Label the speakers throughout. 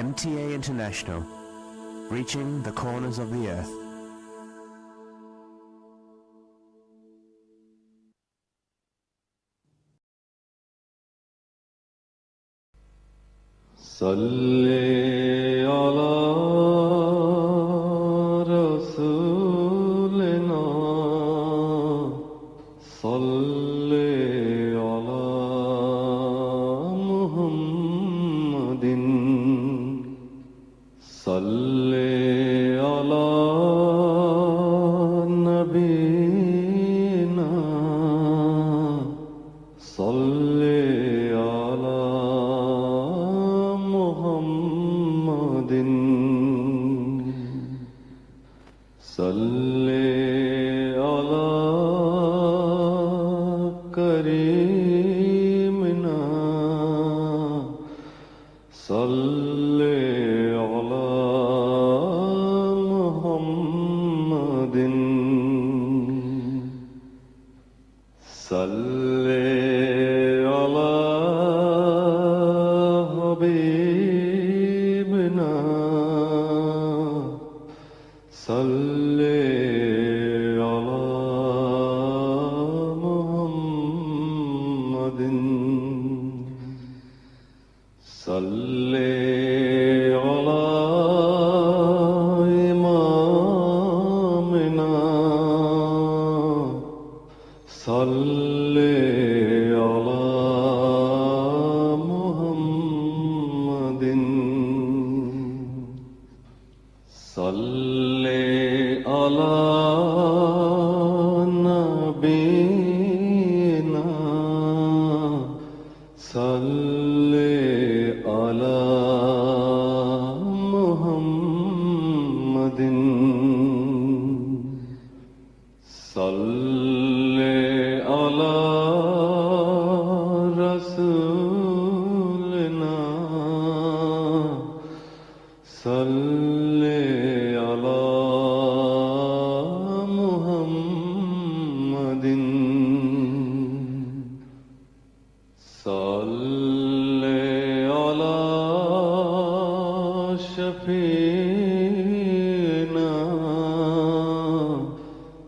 Speaker 1: MTA International, reaching the corners of the earth.
Speaker 2: صلی علی رسولنا صلی علی محمد صلی علی نبینا صلی علی محمد صلی علی کریمنا صلی علی محمد صلی علی حبیبنا صلی علی محمد صلی علی امامنا صلی علی محمد صلی علی نبینا صلی علی محمد صلی علی رسولنا صلی علی محمد صلی علی شفیعنا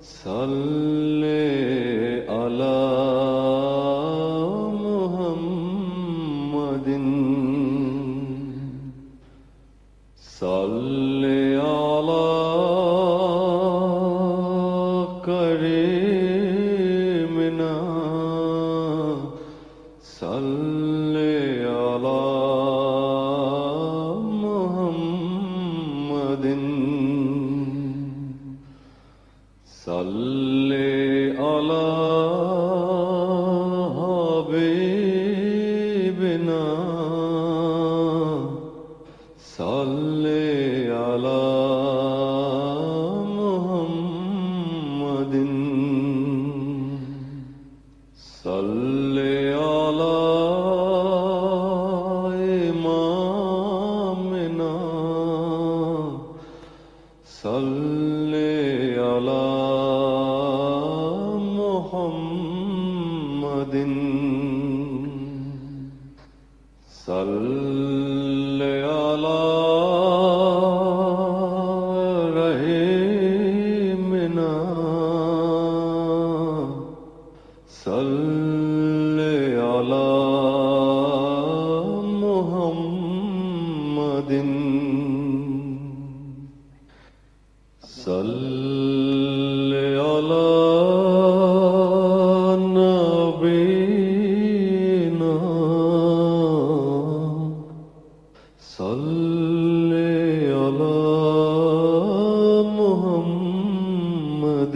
Speaker 2: صلی علی محمد صلی علی کریمنا صلی علی محمد صلی علی حبیبنا صلی علی محمد صلی علی امامنا صلی علی محمد صلی علی رحیمنا صلی علی محمد صلی علی نبینا صلی علی محمد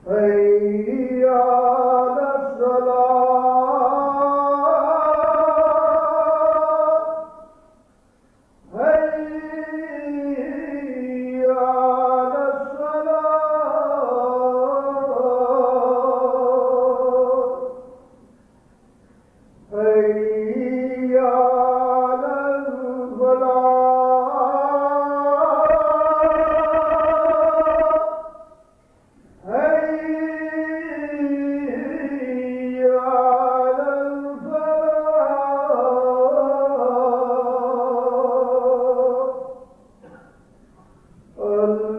Speaker 3: حي على الصلاة حي على الصلاة حي على الفلاح حي على الفلاح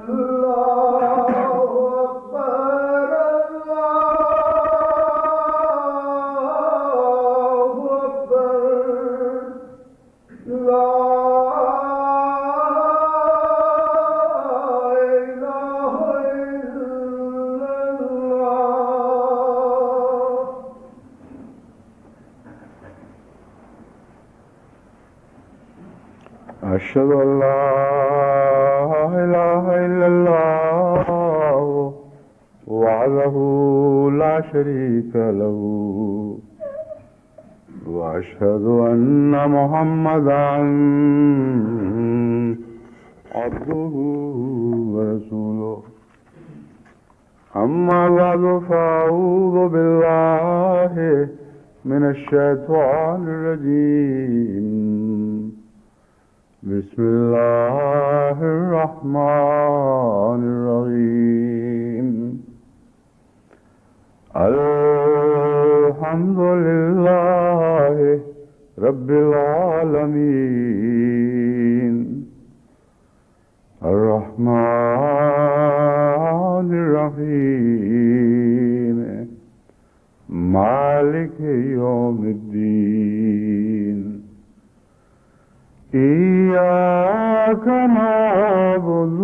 Speaker 3: الله أكبر الله أكبر لا إله إلا الله.
Speaker 2: أشهد أن لا إله إلا الله وحده لا شريك له وأشهد أن محمدا عبده ورسوله. أما بعد فأعوذ بالله من الشيطان الرجيم. بسم الله الرحمن الرحيم. الحمد لله رب العالمين الرحمن الرحيم مالك يوم الدين. إياك نعبد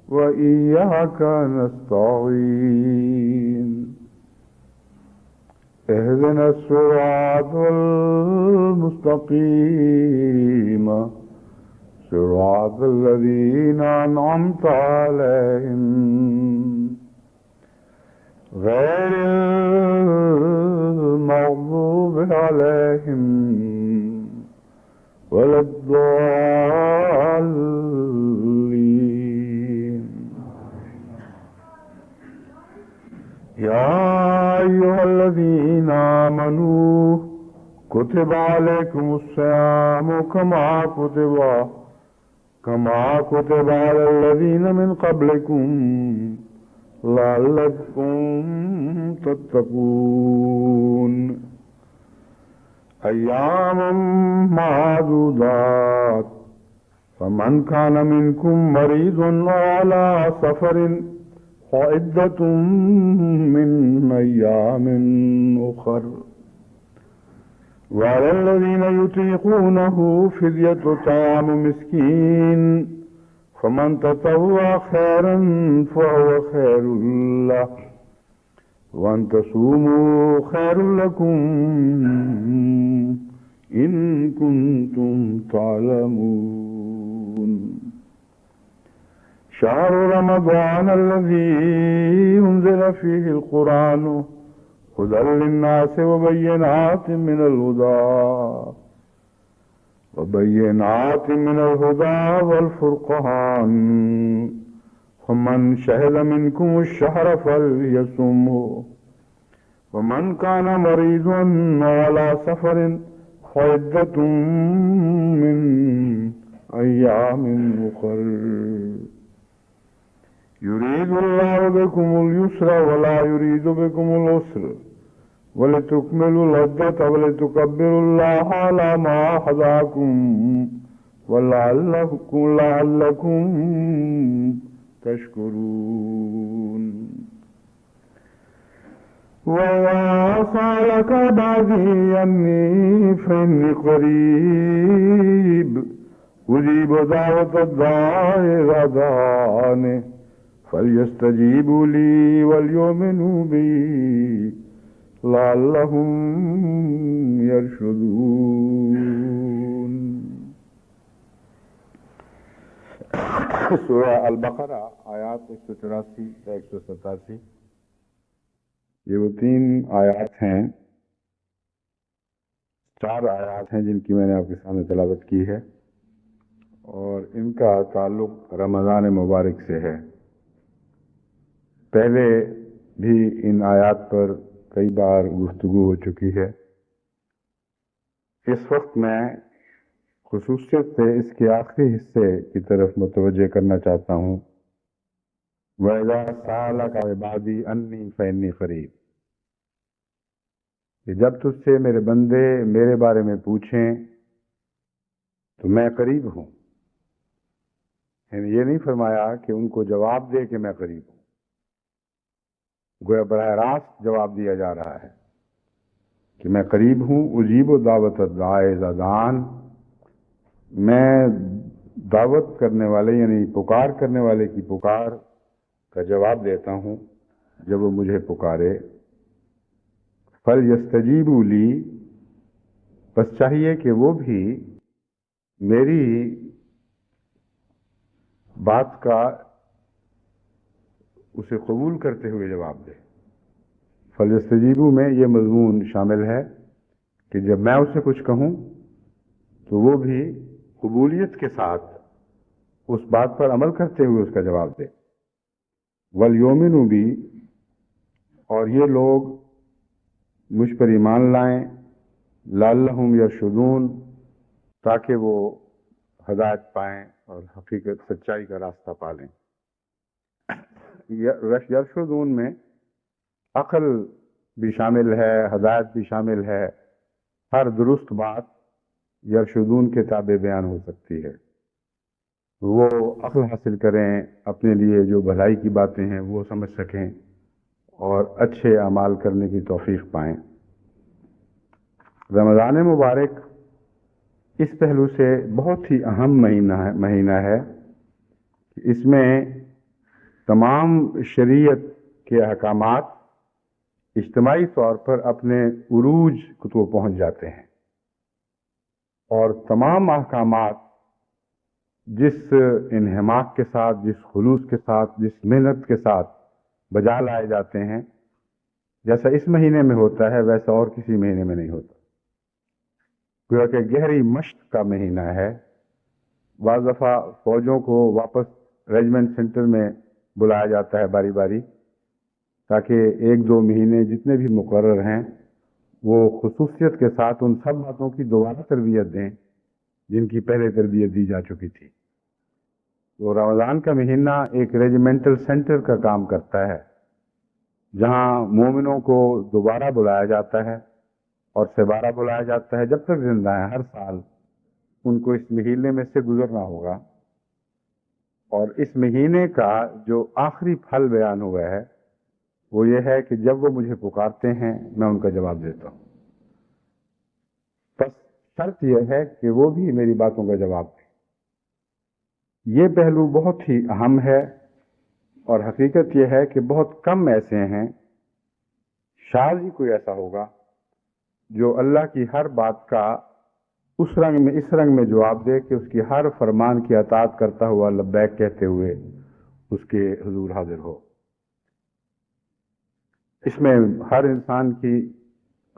Speaker 2: وإياك نستعين. اهدنا الصراط المستقيم صراط الذين أنعمت عليهم غير المغضوب عليهم ولا الضالين. يا أيها الذين آمنوا كتب عليكم الصيام كما كتب على الذين من قبلكم لعلكم تتقون. أيام معدودات فمن كان منكم مريض على سفر فعدة من أيام أخر. وعلى الذين يطيقونه فدية طعام مسكين فمن تطوع خيرا فهو خير له وأن تصوموا خير لكم إن كنتم تعلمون. شهر رمضان الذي أنزل فيه القرآن هدى للناس وبينات من الهدى والفرقان. فمن شهد منكم الشهر فليصمه ومن كان مريضا على سفر فعدة من أيام أخر. يريد الله بكم اليسر ولا يريد بكم العسر ولتكملوا العدة ولتكبروا الله على ما هداكم ولعلكم تشكرون. وإذا سألك عبادي عني فإني قريب أجيب دعوة الداع إذا دعاني فليستجيبوا لي وليؤمنوا بي لعلهم يرشدون. سورہ البقرہ آیات 184 سے 187. یہ وہ 3 آیات ہیں، 4 آیات ہیں جن کی میں نے آپ کے سامنے تلاوت کی ہے، اور ان کا تعلق رمضان مبارک سے ہے۔ پہلے بھی ان آیات پر کئی بار گفتگو ہو چکی ہے۔ اس وقت میں خصوصیت سے اس کے آخری حصے کی طرف متوجہ کرنا چاہتا ہوں۔ وَإِذَا سَأَلَكَ عِبَادِي أَنِّي فَإِنِّي قَرِيبٌ، کہ جب تجھ سے میرے بندے میرے بارے میں پوچھیں تو میں قریب ہوں۔ یعنی یہ نہیں فرمایا کہ ان کو جواب دے کہ میں قریب ہوں، گویا براہ راست جواب دیا جا رہا ہے کہ میں قریب ہوں۔ اجیب دعوت الداعی اذا دعان، میں دعوت کرنے والے یعنی پکار کرنے والے کی پکار کا جواب دیتا ہوں جب وہ مجھے پکارے۔ فَلْيَسْتَجِيبُوا لِي، بس چاہیے کہ وہ بھی میری بات کا اسے قبول کرتے ہوئے جواب دے۔ فَلْيَسْتَجِيبُوا میں یہ مضمون شامل ہے کہ جب میں اسے کچھ کہوں تو وہ بھی قبولیت کے ساتھ اس بات پر عمل کرتے ہوئے اس کا جواب دے۔ وَلْيُؤْمِنُوا بِي، اور یہ لوگ مجھ پر ایمان لائیں، لَعَلَّهُمْ يَرْشُدُونَ، تاکہ وہ ہدایت پائیں اور حقیقت سچائی کا راستہ پالیں۔ یرشدون میں عقل بھی شامل ہے، ہدایت بھی شامل ہے، ہر درست بات یرشدون کے تابع بیان ہو سکتی ہے۔ وہ عقل حاصل کریں، اپنے لیے جو بھلائی کی باتیں ہیں وہ سمجھ سکیں اور اچھے اعمال کرنے کی توفیق پائیں۔ رمضان مبارک اس پہلو سے بہت ہی اہم مہینہ ہے کہ اس میں تمام شریعت کے احکامات اجتماعی طور پر اپنے عروج کو پہنچ جاتے ہیں، اور تمام احکامات جس انہماک کے ساتھ، جس خلوص کے ساتھ، جس محنت کے ساتھ بجا لائے جاتے ہیں، جیسا اس مہینے میں ہوتا ہے ویسا اور کسی مہینے میں نہیں ہوتا۔ گویا کہ گہری مشق کا مہینہ ہے۔ بعض دفعہ فوجوں کو واپس ریجمنٹ سینٹر میں بلایا جاتا ہے باری باری، تاکہ 1-2 مہینے جتنے بھی مقرر ہیں وہ خصوصیت کے ساتھ ان سب باتوں کی دوبارہ تربیت دیں جن کی پہلے تربیت دی جا چکی تھی۔ تو رمضان کا مہینہ ایک ریجیمنٹل سینٹر کا کام کرتا ہے، جہاں مومنوں کو دوبارہ بلایا جاتا ہے اور سبارہ بلایا جاتا ہے جب تک زندہ ہیں۔ ہر سال ان کو اس مہینے میں سے گزرنا ہوگا، اور اس مہینے کا جو آخری پھل بیان ہوا ہے وہ یہ ہے کہ جب وہ مجھے پکارتے ہیں میں ان کا جواب دیتا ہوں۔ بس شرط یہ ہے کہ وہ بھی میری باتوں کا جواب دیں۔ یہ پہلو بہت ہی اہم ہے، اور حقیقت یہ ہے کہ بہت کم ایسے ہیں، شاید ہی کوئی ایسا ہوگا جو اللہ کی ہر بات کا اس رنگ میں جواب دے کہ اس کی ہر فرمان کی اطاعت کرتا ہوا لبیک کہتے ہوئے اس کے حضور حاضر ہو۔ اس میں ہر انسان کی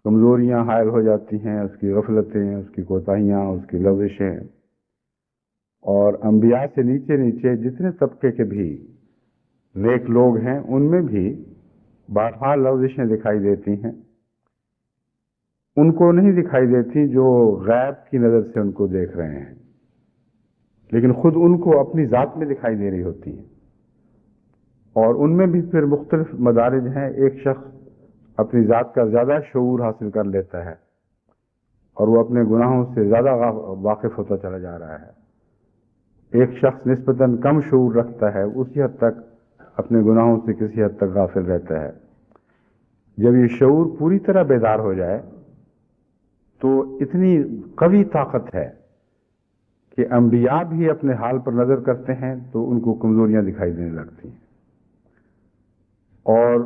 Speaker 2: کمزوریاں حائل ہو جاتی ہیں، اس کی غفلتیں، اس کی کوتاہیاں، اس کی لغزشیں، اور انبیاء سے نیچے نیچے جتنے طبقے کے بھی نیک لوگ ہیں ان میں بھی بارہا لغزشیں دکھائی دیتی ہیں۔ ان کو نہیں دکھائی دیتی جو غیب کی نظر سے ان کو دیکھ رہے ہیں، لیکن خود ان کو اپنی ذات میں دکھائی دے رہی ہوتی ہیں، اور ان میں بھی پھر مختلف مدارج ہیں۔ ایک شخص اپنی ذات کا زیادہ شعور حاصل کر لیتا ہے اور وہ اپنے گناہوں سے زیادہ واقف ہوتا چلا جا رہا ہے۔ ایک شخص نسبتاً کم شعور رکھتا ہے، اسی حد تک اپنے گناہوں سے کسی حد تک غافل رہتا ہے۔ جب یہ شعور پوری طرح بیدار ہو جائے تو اتنی قوی طاقت ہے کہ انبیاء بھی اپنے حال پر نظر کرتے ہیں تو ان کو کمزوریاں دکھائی دینے لگتی ہیں، اور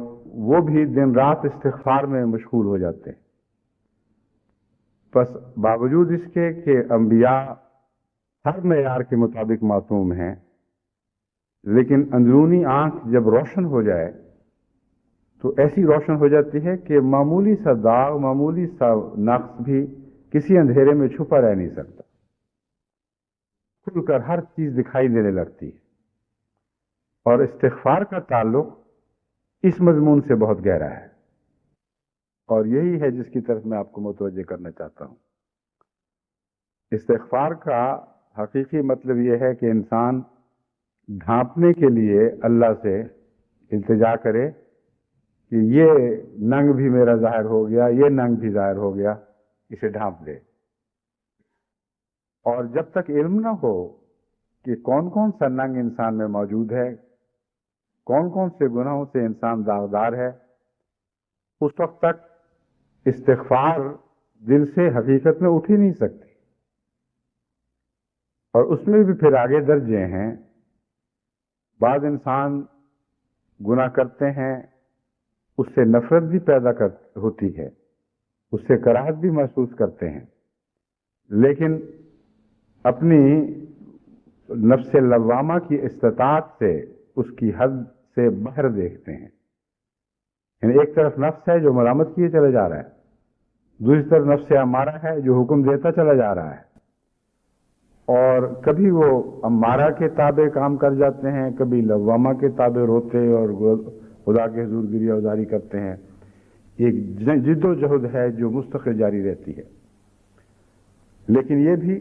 Speaker 2: وہ بھی دن رات استغفار میں مشغول ہو جاتے ہیں۔ بس باوجود اس کے کہ انبیاء ہر معیار کے مطابق معصوم ہیں، لیکن اندرونی آنکھ جب روشن ہو جائے تو ایسی روشن ہو جاتی ہے کہ معمولی سا داغ، معمولی سا نقص بھی کسی اندھیرے میں چھپا رہ نہیں سکتا، کھل کر ہر چیز دکھائی دینے لگتی ہے۔ اور استغفار کا تعلق اس مضمون سے بہت گہرا ہے، اور یہی ہے جس کی طرف میں آپ کو متوجہ کرنا چاہتا ہوں۔ استغفار کا حقیقی مطلب یہ ہے کہ انسان ڈھانپنے کے لیے اللہ سے التجا کرے کہ یہ ننگ بھی میرا ظاہر ہو گیا، یہ ننگ بھی ظاہر ہو گیا، اسے ڈھانپ دے۔ اور جب تک علم نہ ہو کہ کون کون سا ننگ انسان میں موجود ہے، کون کون سے گناہوں سے انسان داغدار ہے، اس وقت تک استغفار دل سے حقیقت میں اٹھ ہی نہیں سکتی۔ اور اس میں بھی پھر آگے درجے ہیں۔ بعض انسان گناہ کرتے ہیں، اس سے نفرت بھی پیدا ہوتی ہے، اس سے کراہت بھی محسوس کرتے ہیں، لیکن اپنی نفس لوامہ کی استطاعت سے اس کی حد سے باہر دیکھتے ہیں۔ یعنی ایک طرف نفس ہے جو ملامت کیے چلے جا رہا ہے، دوسری طرف نفس امارہ ہے جو حکم دیتا چلا جا رہا ہے، اور کبھی وہ امارہ کے تابع کام کر جاتے ہیں، کبھی لوامہ کے تابع روتے اور خدا کے حضور گریہ ازاری کرتے ہیں۔ ایک جد و جہد ہے جو مستقل جاری رہتی ہے، لیکن یہ بھی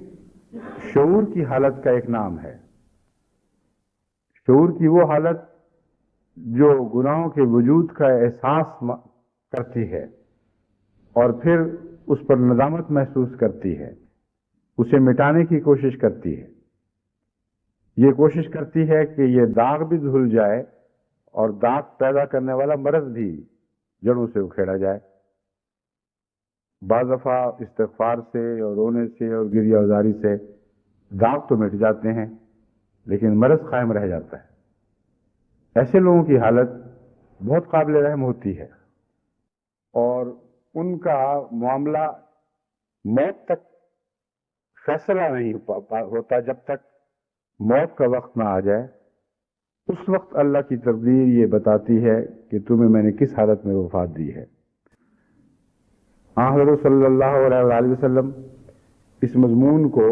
Speaker 2: شعور کی حالت کا ایک نام ہے۔ شعور کی وہ حالت جو گناہوں کے وجود کا احساس کرتی ہے اور پھر اس پر ندامت محسوس کرتی ہے، اسے مٹانے کی کوشش کرتی ہے۔ یہ کوشش کرتی ہے کہ یہ داغ بھی دھل جائے اور داغ پیدا کرنے والا مرض بھی جڑوں سے اکھیڑا جائے۔ بعض دفعہ استغفار سے اور رونے سے اور گریہ ازاری سے داغ تو مٹ جاتے ہیں، لیکن مرض قائم رہ جاتا ہے۔ ایسے لوگوں کی حالت بہت قابل رحم ہوتی ہے، اور ان کا معاملہ موت تک فیصلہ نہیں ہوتا جب تک موت کا وقت نہ آ جائے۔ اس وقت اللہ کی تقدیر یہ بتاتی ہے کہ تمہیں میں نے کس حالت میں وفات دی ہے۔ حضرت صلی اللہ علیہ وآلہ وسلم اس مضمون کو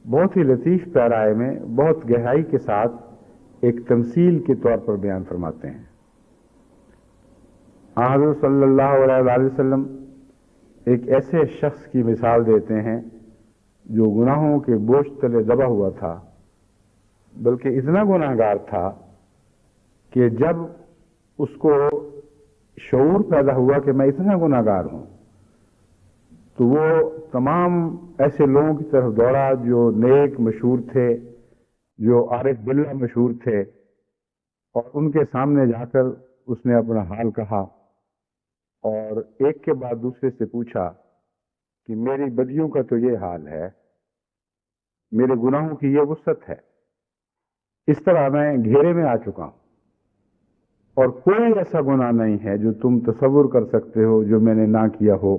Speaker 2: بہت ہی لطیف پیرائے میں بہت گہرائی کے ساتھ ایک تمثیل کے طور پر بیان فرماتے ہیں۔ حضرت صلی اللہ علیہ وآلہ وسلم ایک ایسے شخص کی مثال دیتے ہیں جو گناہوں کے بوجھ تلے دبا ہوا تھا، بلکہ اتنا گناہگار تھا کہ جب اس کو شعور پیدا ہوا کہ میں اتنا گناہگار ہوں، تو وہ تمام ایسے لوگوں کی طرف دوڑا جو نیک مشہور تھے، جو عارف باللہ مشہور تھے، اور ان کے سامنے جا کر اس نے اپنا حال کہا، اور ایک کے بعد دوسرے سے پوچھا کہ میری بدیوں کا تو یہ حال ہے، میرے گناہوں کی یہ وسعت ہے، اس طرح میں گھیرے میں آ چکا ہوں، اور کوئی ایسا گناہ نہیں ہے جو تم تصور کر سکتے ہو جو میں نے نہ کیا ہو۔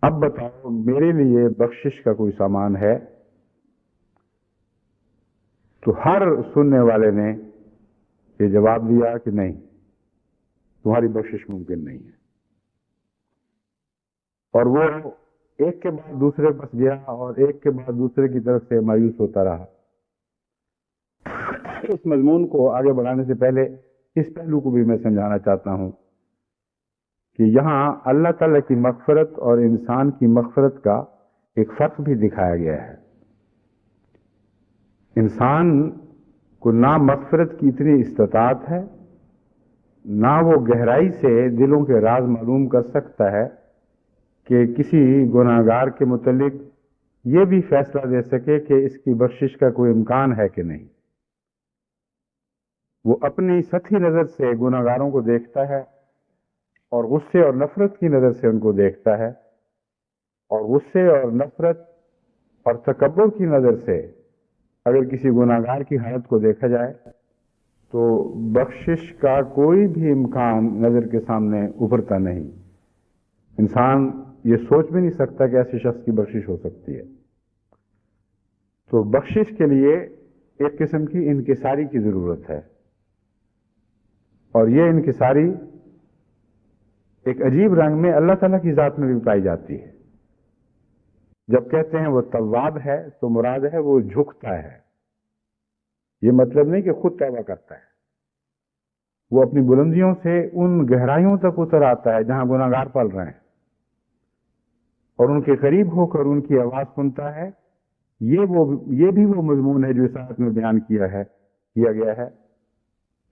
Speaker 2: اب بتاؤ میرے لیے بخشش کا کوئی سامان ہے؟ تو ہر سننے والے نے یہ جواب دیا کہ نہیں، تمہاری بخشش ممکن نہیں ہے۔ اور وہ ایک کے بعد دوسرے پاس گیا اور ایک کے بعد دوسرے کی طرف سے مایوس ہوتا رہا۔ اس مضمون کو آگے بڑھانے سے پہلے اس پہلو کو بھی میں سمجھانا چاہتا ہوں کہ یہاں اللہ تعالیٰ کی مغفرت اور انسان کی مغفرت کا ایک فرق بھی دکھایا گیا ہے۔ انسان کو نہ مغفرت کی اتنی استطاعت ہے، نہ وہ گہرائی سے دلوں کے راز معلوم کر سکتا ہے کہ کسی گناہگار کے متعلق یہ بھی فیصلہ دے سکے کہ اس کی بخشش کا کوئی امکان ہے کہ نہیں۔ وہ اپنی سطحی نظر سے گناہگاروں کو دیکھتا ہے اور غصے اور نفرت کی نظر سے ان کو دیکھتا ہے، اور غصے اور نفرت اور تکبر کی نظر سے اگر کسی گناہگار کی حالت کو دیکھا جائے تو بخشش کا کوئی بھی امکان نظر کے سامنے ابھرتا نہیں۔ انسان یہ سوچ بھی نہیں سکتا کہ ایسے شخص کی بخشش ہو سکتی ہے۔ تو بخشش کے لیے ایک قسم کی انکساری کی ضرورت ہے، اور یہ انکساری ایک عجیب رنگ میں اللہ تعالیٰ کی ذات میں بھی پائی جاتی ہے. جب کہتے ہیں وہ تواب ہے تو مراد ہے وہ جھکتا ہے. یہ مطلب نہیں کہ خود توبہ کرتا ہے، وہ اپنی بلندیوں سے ان گہرائیوں تک اتر آتا ہے جہاں گناہگار پل رہے ہیں، اور ان کے قریب ہو کر ان کی آواز سنتا ہے. یہ بھی وہ مضمون ہے جو اس آیت میں بیان کیا گیا ہے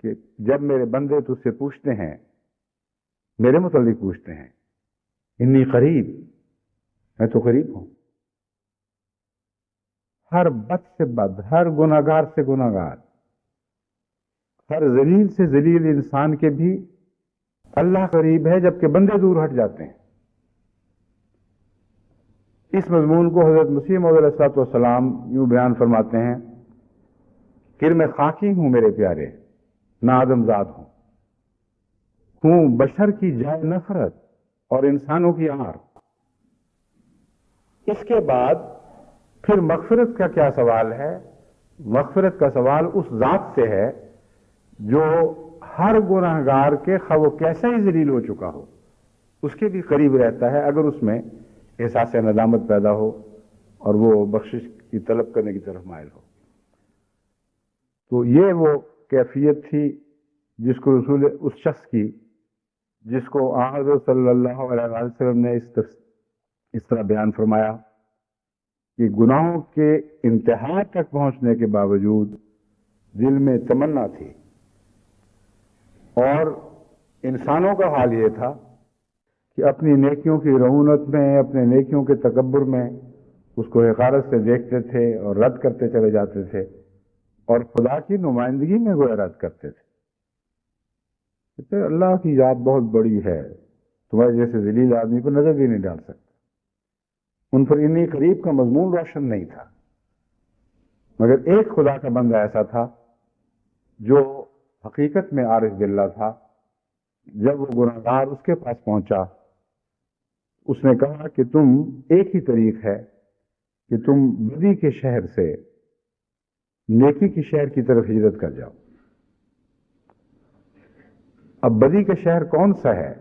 Speaker 2: کہ جب میرے بندے تجھ سے پوچھتے ہیں، میرے متعلق پوچھتے ہیں، انی قریب، میں تو قریب ہوں. ہر بد سے بد، ہر گناہگار سے گناہگار، ہر ذلیل سے ذلیل انسان کے بھی اللہ قریب ہے جبکہ بندے دور ہٹ جاتے ہیں. اس مضمون کو حضرت مسیح موعود علیہ الصلوۃ والسلام یوں بیان فرماتے ہیں کہ میں خاکی ہوں میرے پیارے، نہ آدم ذات ہوں بشر کی جائے نفرت اور انسانوں کی آر. اس کے بعد پھر مغفرت کا کیا سوال ہے؟ مغفرت کا سوال اس ذات سے ہے جو ہر گناہگار کے خواہ وہ کیسا ہی ذلیل ہو چکا ہو اس کے بھی قریب رہتا ہے اگر اس میں احساس ندامت پیدا ہو اور وہ بخشش کی طلب کرنے کی طرف مائل ہو. تو یہ وہ کیفیت تھی جس کو رسول اس شخص کی جس کو حضرت صلی اللہ علیہ وسلم نے اس طرح بیان فرمایا کہ گناہوں کے انتہا تک پہنچنے کے باوجود دل میں تمنا تھی، اور انسانوں کا حال یہ تھا کہ اپنی نیکیوں کی رعونت میں، اپنے نیکیوں کے تکبر میں اس کو حقارت سے دیکھتے تھے اور رد کرتے چلے جاتے تھے، اور خدا کی نمائندگی میں گویا رد کرتے تھے. کہتے اللہ کی ذات بہت بڑی ہے، تمہارے جیسے ذلیل آدمی کو نظر بھی نہیں ڈال سکتا. ان پر انی قریب کا مضمون روشن نہیں تھا، مگر ایک خدا کا بندہ ایسا تھا جو حقیقت میں عارف باللہ تھا. جب وہ گناہگار اس کے پاس پہنچا، اس نے کہا کہ تم ایک ہی طریق ہے کہ تم بدی کے شہر سے نیکی کے شہر کی طرف ہجرت کر جاؤ. اب بدی کا شہر کون سا ہے؟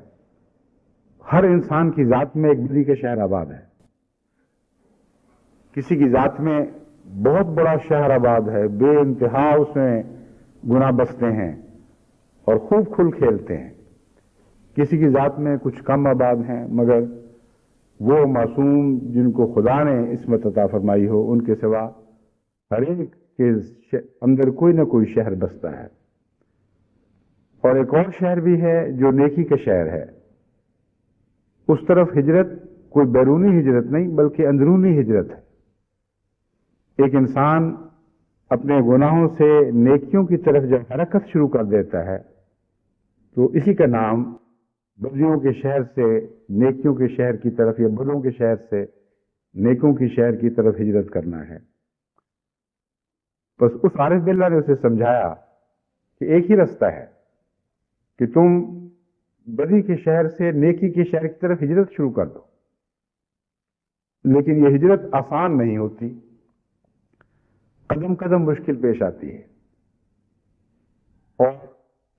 Speaker 2: ہر انسان کی ذات میں ایک بدی کا شہر آباد ہے. کسی کی ذات میں بہت بڑا شہر آباد ہے، بے انتہا اس میں گناہ بستے ہیں اور خوب کھل کھیلتے ہیں. کسی کی ذات میں کچھ کم آباد ہیں، مگر وہ معصوم جن کو خدا نے عصمت عطا فرمائی ہو ان کے سوا ہر ایک کے اندر کوئی نہ کوئی شہر بستا ہے. اور ایک اور شہر بھی ہے جو نیکی کا شہر ہے. اس طرف ہجرت کوئی بیرونی ہجرت نہیں بلکہ اندرونی ہجرت ہے. ایک انسان اپنے گناہوں سے نیکیوں کی طرف جب حرکت شروع کر دیتا ہے تو اسی کا نام بدیوں کے شہر سے نیکیوں کے شہر کی طرف یا بدوں کے شہر سے نیکوں کے شہر کی طرف ہجرت کرنا ہے. بس اس عارف باللہ نے اسے سمجھایا کہ ایک ہی راستہ ہے کہ تم بدی کے شہر سے نیکی کے شہر کی طرف ہجرت شروع کر دو. لیکن یہ ہجرت آسان نہیں ہوتی، قدم قدم مشکل پیش آتی ہے اور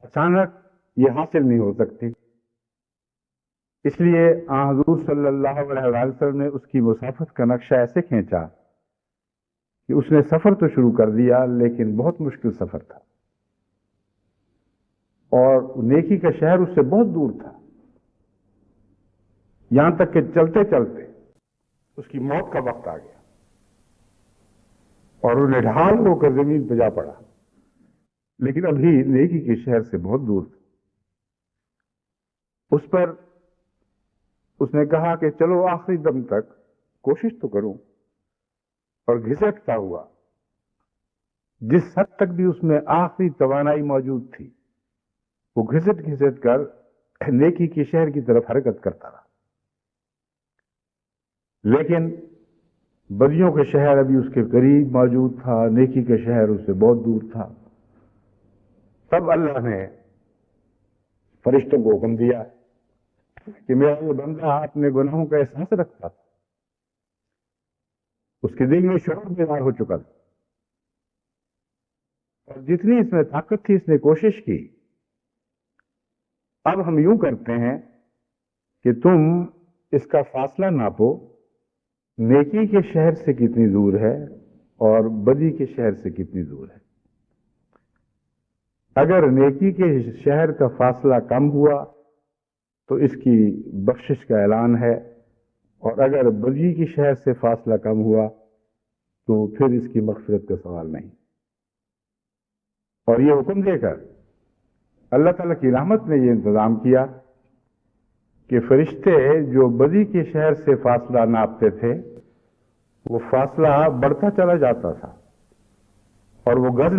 Speaker 2: اچانک یہ حاصل نہیں ہو سکتی. اس لیے حضور صلی اللہ علیہ وسلم نے اس کی مسافت کا نقشہ ایسے کھینچا کہ اس نے سفر تو شروع کر دیا لیکن بہت مشکل سفر تھا، اور نیکی کا شہر اس سے بہت دور تھا، یہاں تک کہ چلتے چلتے اس کی موت کا وقت آ گیا اور وہ نڈھال ہو کر زمین پہ جا پڑا. لیکن ابھی نیکی کے شہر سے بہت دور تھا. اس پر اس نے کہا کہ چلو آخری دم تک کوشش تو کروں، اور گھسٹتا ہوا جس حد تک بھی اس میں آخری توانائی موجود تھی وہ گھسٹ گھسٹ کر نیکی کے شہر کی طرف حرکت کرتا رہا. لیکن بدیوں کا شہر ابھی اس کے قریب موجود تھا، نیکی کا شہر اس سے بہت دور تھا. تب اللہ نے فرشتوں کو حکم دیا کہ میرا یہ بندہ اپنے گناہوں کا احساس رکھتا تھا، اس کے دل میں شعور بیدار ہو چکا تھا، اور جتنی اس میں طاقت تھی اس نے کوشش کی اب ہم یوں کرتے ہیں کہ تم اس کا فاصلہ ناپو، نیکی کے شہر سے کتنی دور ہے اور بدی کے شہر سے کتنی دور ہے۔ اگر نیکی کے شہر کا فاصلہ کم ہوا تو اس کی بخشش کا اعلان ہے، اور اگر بدی کی شہر سے فاصلہ کم ہوا تو پھر اس کی مغفرت کا سوال نہیں۔ اور یہ حکم دے کر اللہ تعالیٰ کی رحمت نے یہ انتظام کیا کہ فرشتے جو بدی کے شہر سے فاصلہ ناپتے تھے وہ فاصلہ بڑھتا چلا جاتا تھا، اور وہ گز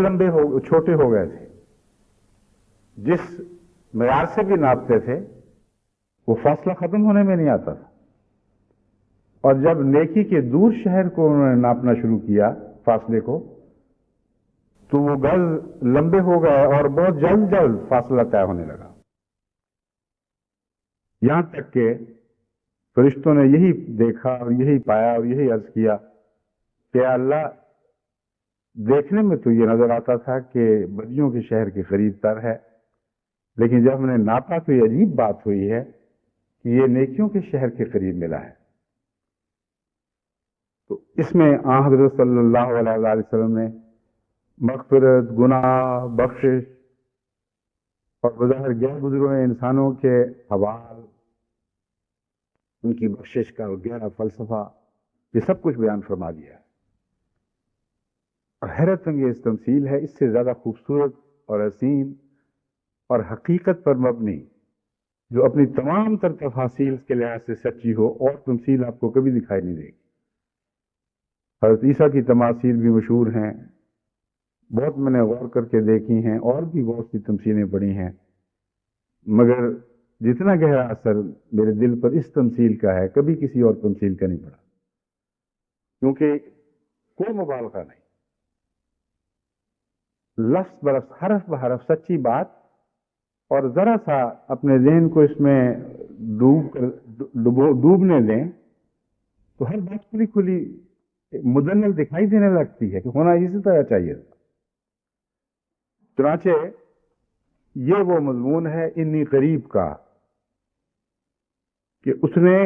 Speaker 2: چھوٹے ہو گئے تھے۔ جس معیار سے بھی ناپتے تھے وہ فاصلہ ختم ہونے میں نہیں آتا تھا، اور جب نیکی کے دور شہر کو انہوں نے ناپنا شروع کیا فاصلے کو، تو وہ گز لمبے ہو گئے اور بہت جلد فاصلہ طے ہونے لگا، یہاں تک کہ فرشتوں نے یہی دیکھا اور یہی پایا اور یہی عرض کیا کہ اللہ، دیکھنے میں تو یہ نظر آتا تھا کہ بدیوں کے شہر کے قریب تر ہے، لیکن جب ہم نے ناپا تو یہ عجیب بات ہوئی ہے کہ یہ نیکیوں کے شہر کے قریب ملا ہے۔ تو اس میں آن حضرت صلی اللہ علیہ وآلہ وسلم نے مغفرت، گناہ، بخشش اور بظاہر غیر گزرے انسانوں کے حوال، ان کی بخشش کا گہرا فلسفہ، یہ سب کچھ بیان فرما دیا ہے۔ اور حیرت انگیز تمثیل ہے، اس سے زیادہ خوبصورت اور حسین اور حقیقت پر مبنی، جو اپنی تمام تر تفاصیل کے لحاظ سے سچی ہو، اور تمثیل آپ کو کبھی دکھائی نہیں دے گی۔ حضرت عیسیٰ کی تماثیل بھی مشہور ہیں، بہت میں نے غور کر کے دیکھی ہیں، اور بھی بہت سی تمثیلیں پڑھی ہیں، مگر جتنا گہرا اثر میرے دل پر اس تمثیل کا ہے کبھی کسی اور تمثیل کا نہیں پڑا، کیونکہ کوئی مبالغہ نہیں، لفظ برفظ، حرف بحرف سچی بات، اور ذرا سا اپنے ذہن کو اس میں ڈوبنے دیں تو ہر بات کھلی کھلی مدلل دکھائی دینے لگتی ہے کہ ہونا اسی طرح چاہیے تھا۔ چنانچہ یہ وہ مضمون ہے انی قریب کا کہ اس نے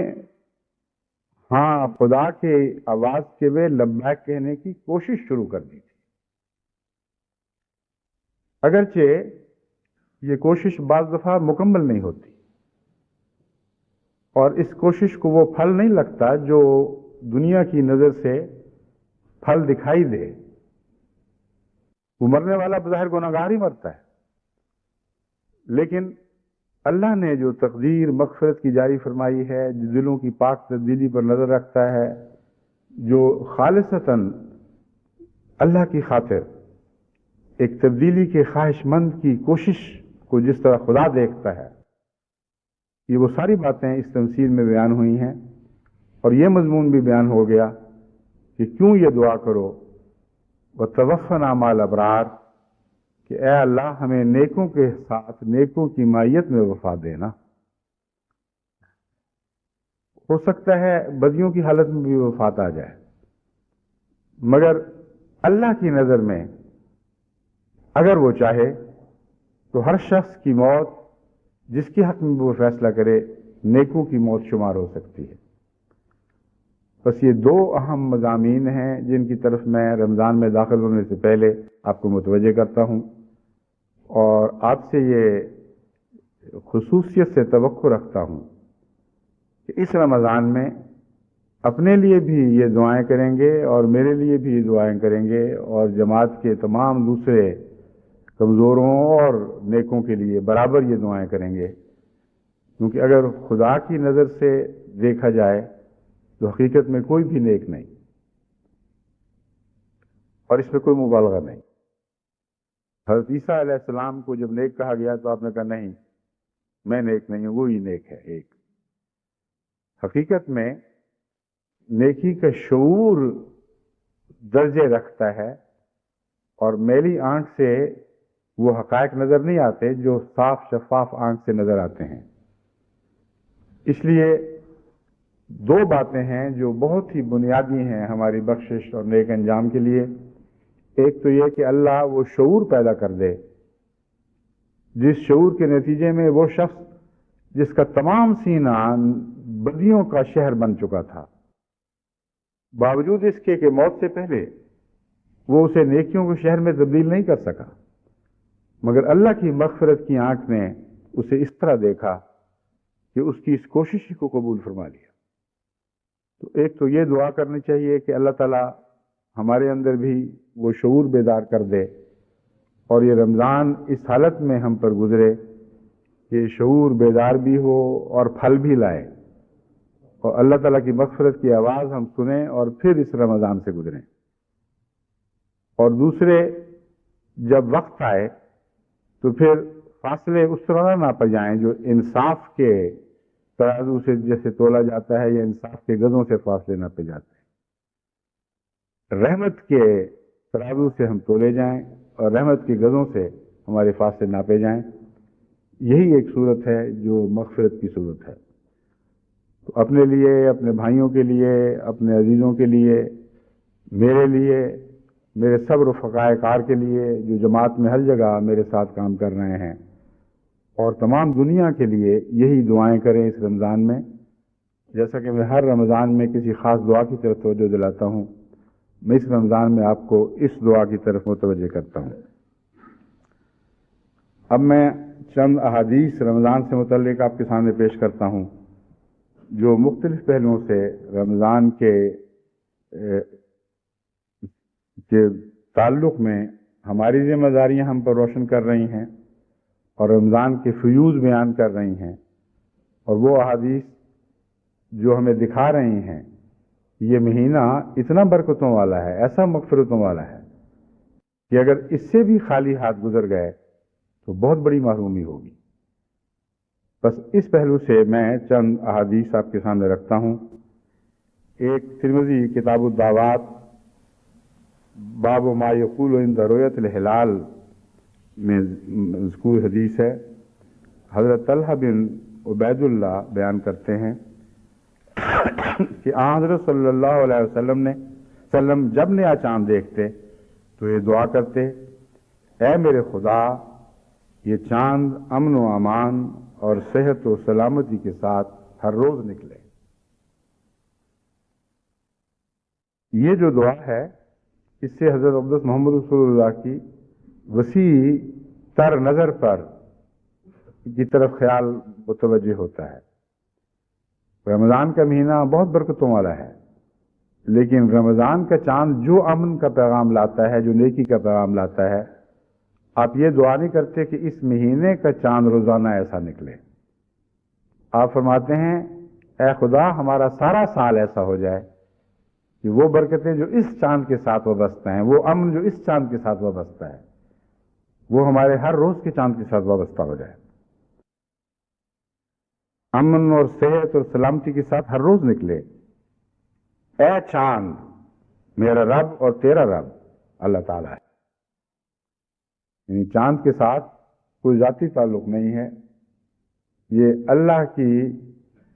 Speaker 2: ہاں خدا کے آواز کے وہ لبیک کہنے کی کوشش شروع کر دی تھی، اگرچہ یہ کوشش بعض دفعہ مکمل نہیں ہوتی، اور اس کوشش کو وہ پھل نہیں لگتا جو دنیا کی نظر سے پھل دکھائی دے۔ وہ مرنے والا بظاہر گناہگار ہی مرتا ہے، لیکن اللہ نے جو تقدیر مغفرت کی جاری فرمائی ہے، جو دلوں کی پاک تبدیلی پر نظر رکھتا ہے، جو خالصتاً اللہ کی خاطر ایک تبدیلی کے خواہش مند کی کوشش کو جس طرح خدا دیکھتا ہے، یہ وہ ساری باتیں اس تمثیل میں بیان ہوئی ہیں، اور یہ مضمون بھی بیان ہو گیا کہ کیوں یہ دعا کرو وَتَوَفَّنَا مَعَ الْأَبْرَارِ، کہ اے اللہ ہمیں نیکوں کے ساتھ نیکوں کی مائیت میں وفا دینا۔ ہو سکتا ہے بدیوں کی حالت میں بھی وفات آ جائے، مگر اللہ کی نظر میں اگر وہ چاہے تو ہر شخص کی موت جس کے حق میں وہ فیصلہ کرے نیکوں کی موت شمار ہو سکتی ہے۔ بس یہ دو اہم مضامین ہیں جن کی طرف میں رمضان میں داخل ہونے سے پہلے آپ کو متوجہ کرتا ہوں، اور آپ سے یہ خصوصیت سے توقع رکھتا ہوں کہ اس رمضان میں اپنے لیے بھی یہ دعائیں کریں گے اور میرے لیے بھی دعائیں کریں گے، اور جماعت کے تمام دوسرے کمزوروں اور نیکوں کے لیے برابر یہ دعائیں کریں گے، کیونکہ اگر خدا کی نظر سے دیکھا جائے تو حقیقت میں کوئی بھی نیک نہیں، اور اس میں کوئی مبالغہ نہیں۔ حضرت عیسیٰ علیہ السلام کو جب نیک کہا گیا تو آپ نے کہا نہیں، میں نیک نہیں ہوں، وہی نیک ہے ایک۔ حقیقت میں نیکی کا شعور درجے رکھتا ہے، اور میلی آنکھ سے وہ حقائق نظر نہیں آتے جو صاف شفاف آنکھ سے نظر آتے ہیں۔ اس لیے دو باتیں ہیں جو بہت ہی بنیادی ہیں ہماری بخشش اور نیک انجام کے لیے۔ ایک تو یہ کہ اللہ وہ شعور پیدا کر دے جس شعور کے نتیجے میں وہ شخص جس کا تمام سینہ بدیوں کا شہر بن چکا تھا، باوجود اس کے کہ موت سے پہلے وہ اسے نیکیوں کے شہر میں تبدیل نہیں کر سکا، مگر اللہ کی مغفرت کی آنکھ نے اسے اس طرح دیکھا کہ اس کی اس کوشش کو قبول فرما لیا۔ تو ایک تو یہ دعا کرنی چاہیے کہ اللہ تعالیٰ ہمارے اندر بھی وہ شعور بیدار کر دے، اور یہ رمضان اس حالت میں ہم پر گزرے کہ شعور بیدار بھی ہو اور پھل بھی لائے، اور اللہ تعالیٰ کی مغفرت کی آواز ہم سنیں اور پھر اس رمضان سے گزریں۔ اور دوسرے، جب وقت آئے تو پھر فاصلے اس طرح نہ پہ جائیں جو انصاف کے ترازو سے جیسے تولا جاتا ہے، یا انصاف کے گزوں سے فاصلے نہ پہ جاتے ہیں۔ رحمت کے ترازو سے ہم تولے جائیں اور رحمت کے گزوں سے ہمارے فاصلے ناپے جائیں۔ یہی ایک صورت ہے جو مغفرت کی صورت ہے۔ تو اپنے لیے، اپنے بھائیوں کے لیے، اپنے عزیزوں کے لیے، میرے لیے، میرے سب رفقائے کار کے لیے جو جماعت میں ہر جگہ میرے ساتھ کام کر رہے ہیں، اور تمام دنیا کے لیے یہی دعائیں کریں اس رمضان میں۔ جیسا کہ میں ہر رمضان میں کسی خاص دعا کی طرف توجہ دلاتا ہوں، میں اس رمضان میں آپ کو اس دعا کی طرف متوجہ کرتا ہوں۔ اب میں چند احادیث رمضان سے متعلق آپ کے سامنے پیش کرتا ہوں، جو مختلف پہلوؤں سے رمضان کے تعلق میں ہماری ذمہ داریاں ہم پر روشن کر رہی ہیں اور رمضان کے فیوز بیان کر رہی ہیں، اور وہ احادیث جو ہمیں دکھا رہی ہیں یہ مہینہ اتنا برکتوں والا ہے، ایسا مغفرتوں والا ہے کہ اگر اس سے بھی خالی ہاتھ گزر گئے تو بہت بڑی محرومی ہوگی۔ بس اس پہلو سے میں چند احادیث آپ کے سامنے رکھتا ہوں۔ ایک ترمذی کتاب الدعوات باب ما یقول عند رؤیت الہلال میں مذکور حدیث ہے۔ حضرت طلحہ بن عبید اللہ بیان کرتے ہیں کہ حضرت صلی اللہ علیہ وسلم جب نیا چاند دیکھتے تو یہ دعا کرتے، اے میرے خدا، یہ چاند امن و امان اور صحت و سلامتی کے ساتھ ہر روز نکلے۔ یہ جو دعا ہے اس سے حضرت اقدس محمد رسول اللہ کی وسیع تر نظر پر کی طرف خیال متوجہ ہوتا ہے۔ رمضان کا مہینہ بہت برکتوں والا ہے، لیکن رمضان کا چاند جو امن کا پیغام لاتا ہے، جو نیکی کا پیغام لاتا ہے، آپ یہ دعا نہیں کرتے کہ اس مہینے کا چاند روزانہ ایسا نکلے۔ آپ فرماتے ہیں، اے خدا، ہمارا سارا سال ایسا ہو جائے کہ وہ برکتیں جو اس چاند کے ساتھ وابستہ ہیں، وہ امن جو اس چاند کے ساتھ وابستہ ہے، وہ ہمارے ہر روز کے چاند کے ساتھ وابستہ ہو جائے۔ امن اور صحت اور سلامتی کے ساتھ ہر روز نکلے۔ اے چاند، میرا رب اور تیرا رب اللہ تعالیٰ ہے۔ یعنی چاند کے ساتھ کوئی ذاتی تعلق نہیں ہے، یہ اللہ کی